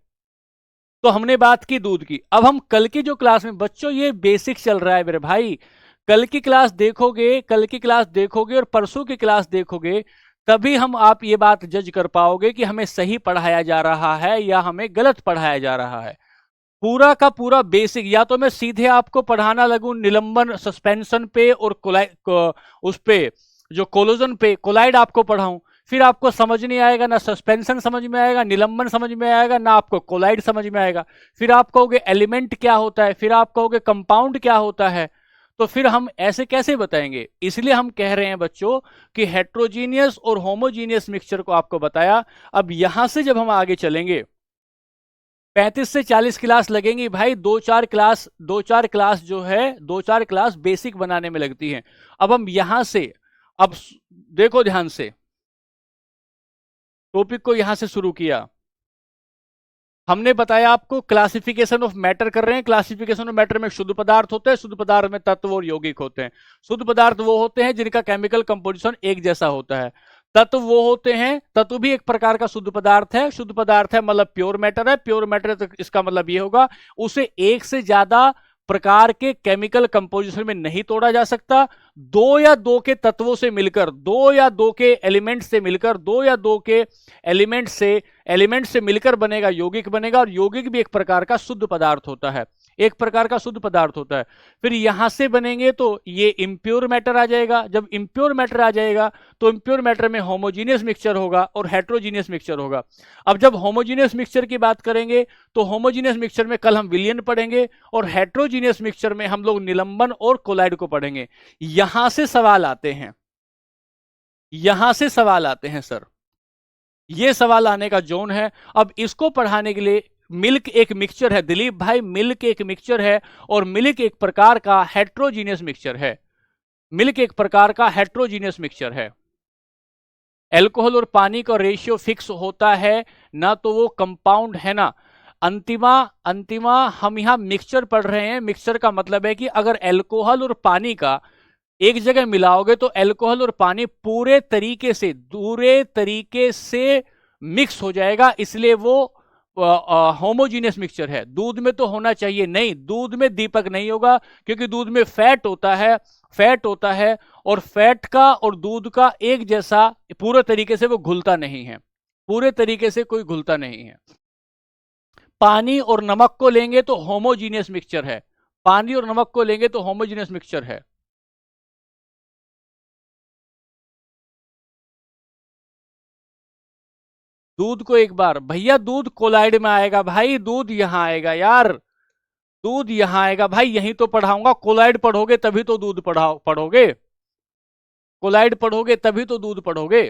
तो हमने बात की दूध की। अब हम कल की जो क्लास में, बच्चों ये बेसिक चल रहा है मेरे भाई, कल की क्लास देखोगे और परसों की क्लास देखोगे, तभी आप ये बात जज कर पाओगे कि हमें सही पढ़ाया जा रहा है या हमें गलत पढ़ाया जा रहा है। पूरा का पूरा बेसिक, या तो मैं सीधे आपको पढ़ाना लगूं निलंबन सस्पेंशन पे और उस पे जो कोलोजन पे कोलाइड आपको पढ़ाऊं, फिर आपको समझ नहीं आएगा, ना सस्पेंशन समझ में आएगा, निलंबन समझ में आएगा, ना आपको कोलाइड समझ में आएगा। फिर आप कहोगे एलिमेंट क्या होता है, फिर आप कहोगे कंपाउंड क्या होता है, तो फिर हम ऐसे कैसे बताएंगे। इसलिए हम कह रहे हैं बच्चों कि हेट्रोजीनियस और होमोजीनियस मिक्सचर को आपको बताया। अब यहां से जब हम आगे चलेंगे, 35 से 40 क्लास लगेंगी भाई, दो चार क्लास बेसिक बनाने में लगती हैं। अब हम यहां से, अब देखो ध्यान से, टॉपिक को यहां से शुरू किया। हमने बताया आपको क्लासिफिकेशन ऑफ मैटर कर रहे हैं। क्लासिफिकेशन ऑफ मैटर में शुद्ध पदार्थ होते हैं, शुद्ध पदार्थ में तत्व और यौगिक होते हैं। शुद्ध पदार्थ वो होते हैं जिनका केमिकल कंपोजिशन एक जैसा होता है। तत्व वो होते हैं, तत्व भी एक प्रकार का शुद्ध पदार्थ है। शुद्ध पदार्थ है मतलब प्योर मैटर है, प्योर मैटर तो इसका मतलब ये होगा उसे एक से ज्यादा प्रकार के केमिकल कंपोजिशन में नहीं तोड़ा जा सकता। दो या दो के तत्वों से मिलकर, दो या दो के एलिमेंट से मिलकर, दो या दो के एलिमेंट से मिलकर बनेगा यौगिक बनेगा, और यौगिक भी एक प्रकार का शुद्ध पदार्थ होता है, एक प्रकार का शुद्ध पदार्थ होता है। फिर यहां से बनेंगे तो ये इंप्योर मैटर आ जाएगा। जब इंप्योर मैटर आ जाएगा तो इंप्योर मैटर में होमोजीनियस मिक्सचर होगा और हेट्रोजीनियस मिक्सचर होगा। अब जब होमोजीनियस मिक्सचर की बात करेंगे तो होमोजीनियस मिक्सचर में कल हम विलयन पढ़ेंगे, और हेट्रोजीनियस मिक्सचर में हम लोग निलंबन और कोलाइड को पढ़ेंगे। यहां से सवाल आते हैं, सर, ये सवाल आने का जोन है। अब इसको पढ़ाने के लिए मिल्क एक मिक्सचर है दिलीप भाई, मिल्क एक मिक्सचर है, और मिल्क एक प्रकार का हेट्रोजीनियस मिक्सचर है। मिल्क एक प्रकार का हेट्रोजीनियस मिक्सचर है। एल्कोहल और पानी का रेशियो फिक्स होता है ना, तो वो कंपाउंड है ना। अंतिमा हम यहां मिक्सचर पढ़ रहे हैं। मिक्सचर का मतलब है कि अगर एल्कोहल और पानी का एक जगह मिलाओगे तो एल्कोहल और पानी पूरे तरीके से मिक्स हो जाएगा, इसलिए वो होमोजीनियस मिक्सचर है। दूध में तो होना चाहिए नहीं, दूध में दीपक नहीं होगा, क्योंकि दूध में फैट होता है, और फैट का और दूध का एक जैसा पूरे तरीके से वो घुलता नहीं है, पूरे तरीके से कोई घुलता नहीं है। पानी और नमक को लेंगे तो होमोजीनियस मिक्सचर है, पानी और नमक को लेंगे तो होमोजीनियस मिक्सचर है। दूध को एक बार भैया, दूध कोलाइड में आएगा भाई, दूध यहां आएगा यार, दूध यहां आएगा भाई, यहीं तो पढ़ाऊंगा। कोलाइड पढ़ोगे तभी तो दूध पढ़ोगे। कोलाइड पढ़ोगे तभी तो दूध पढ़ोगे।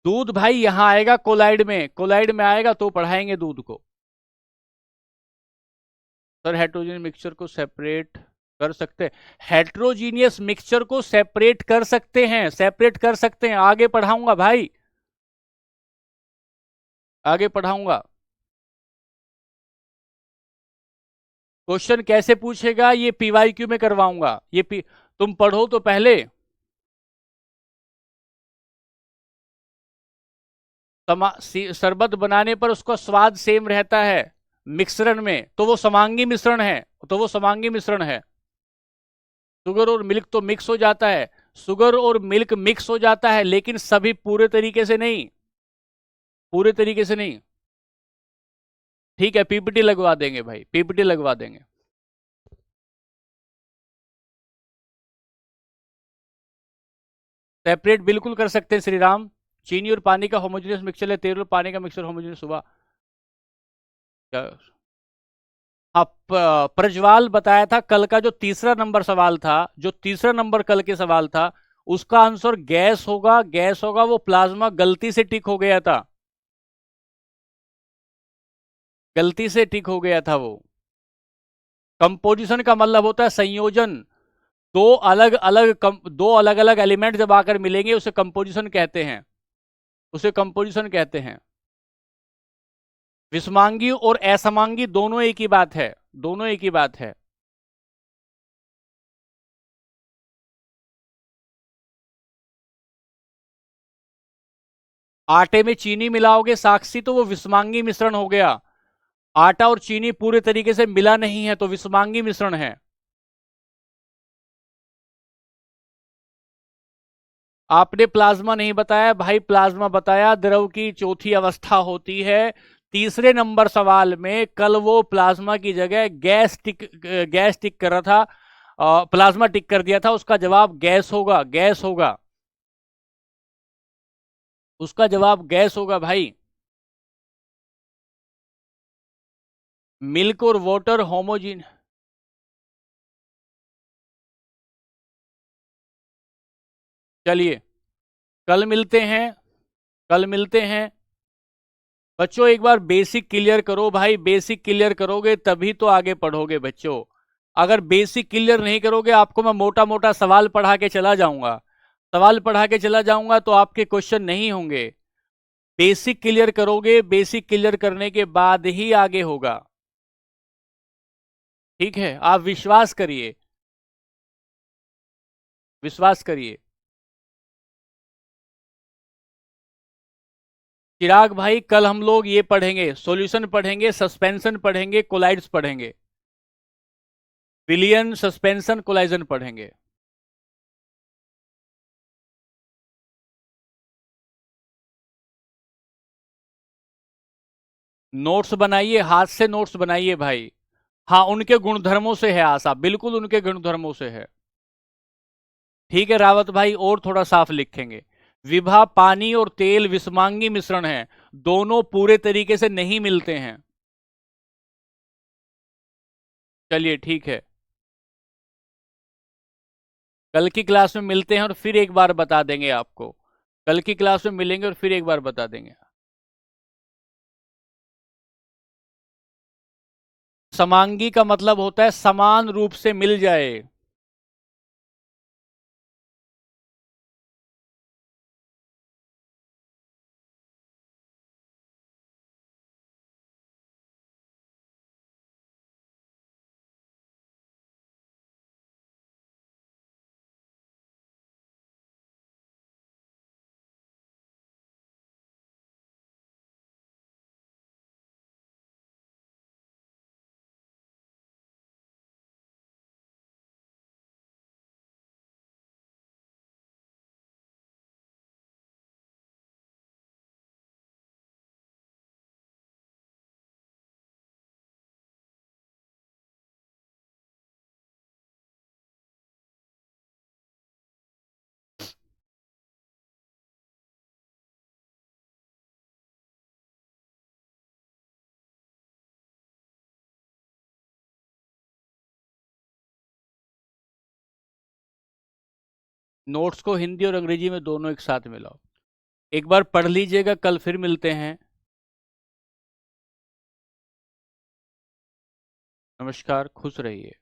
दूध भाई यहां आएगा, कोलाइड में, कोलाइड में आएगा तो पढ़ाएंगे दूध को। सर हेट्रोजीनियस मिक्सचर को सेपरेट कर सकते हैं। हेट्रोजीनियस मिक्सचर को सेपरेट कर सकते हैं, सेपरेट कर सकते हैं, आगे पढ़ाऊंगा भाई, आगे पढ़ाऊंगा। क्वेश्चन कैसे पूछेगा ये पीवाईक्यू में करवाऊंगा, तुम पढ़ो तो पहले। शरबत बनाने पर उसका स्वाद सेम रहता है, मिश्रण में तो वो समांगी मिश्रण है, तो वो समांगी मिश्रण है। शुगर और मिल्क तो मिक्स हो जाता है, शुगर और मिल्क मिक्स हो जाता है, लेकिन सभी पूरे तरीके से नहीं, पूरे तरीके से नहीं। ठीक है, पीपीटी लगवा देंगे भाई, पीपीटी लगवा देंगे। सेपरेट बिल्कुल कर सकते हैं श्री राम। चीनी और पानी का होमोजेनियस मिक्सचर है, तेल और पानी का मिक्सचर होमोजेनियस हुआ क्या? हाँ, प्रज्वाल बताया था कल का जो तीसरा नंबर सवाल था, जो तीसरा नंबर कल के सवाल था, उसका आंसर गैस होगा, गैस होगा। वो प्लाज्मा गलती से टिक हो गया था, गलती से टिक हो गया था वो। कंपोजिशन का मतलब होता है संयोजन। दो अलग अलग एलिमेंट जब आकर मिलेंगे उसे कंपोजिशन कहते हैं, उसे कंपोजिशन कहते हैं। विषमांगी और असमांगी दोनों एक ही बात है, दोनों एक ही बात है। आटे में चीनी मिलाओगे साक्षी तो वो विषमांगी मिश्रण हो गया। आटा और चीनी पूरे तरीके से मिला नहीं है तो विषमांगी मिश्रण है। आपने प्लाज्मा नहीं बताया भाई, प्लाज्मा बताया द्रव की चौथी अवस्था होती है। तीसरे नंबर सवाल में कल वो प्लाज्मा की जगह गैस टिक कर रहा था, प्लाज्मा टिक कर दिया था, उसका जवाब गैस होगा, गैस होगा, उसका जवाब गैस होगा भाई। मिल्क और वाटर होमोजीन। चलिए, कल मिलते हैं, कल मिलते हैं। बच्चों एक बार बेसिक क्लियर करो भाई, बेसिक क्लियर करोगे तभी तो आगे पढ़ोगे बच्चों। अगर बेसिक क्लियर नहीं करोगे, आपको मैं मोटा मोटा सवाल पढ़ा के चला जाऊंगा, सवाल पढ़ा के चला जाऊंगा तो आपके क्वेश्चन नहीं होंगे। बेसिक क्लियर करोगे, बेसिक क्लियर करने के बाद ही आगे होगा। ठीक है, आप विश्वास करिए, विश्वास करिए। चिराग भाई कल हम लोग ये पढ़ेंगे, सॉल्यूशन पढ़ेंगे, सस्पेंशन पढ़ेंगे, कोलाइड्स पढ़ेंगे, विलियन सस्पेंशन कोलाइजन पढ़ेंगे। नोट्स बनाइए, हाथ से नोट्स बनाइए भाई। हाँ, उनके गुणधर्मों से है आशा, बिल्कुल उनके गुणधर्मों से है। ठीक है रावत भाई, और थोड़ा साफ लिखेंगे। विभा पानी और तेल विषमांगी मिश्रण है, दोनों पूरे तरीके से नहीं मिलते हैं। चलिए ठीक है, कल की क्लास में मिलते हैं और फिर एक बार बता देंगे आपको। कल की क्लास में मिलेंगे और फिर एक बार बता देंगे। समांगी का मतलब होता है समान रूप से मिल जाए। नोट्स को हिंदी और अंग्रेजी में दोनों एक साथ मिलाओ। एक बार पढ़ लीजिएगा, कल फिर मिलते हैं। नमस्कार, खुश रहिए।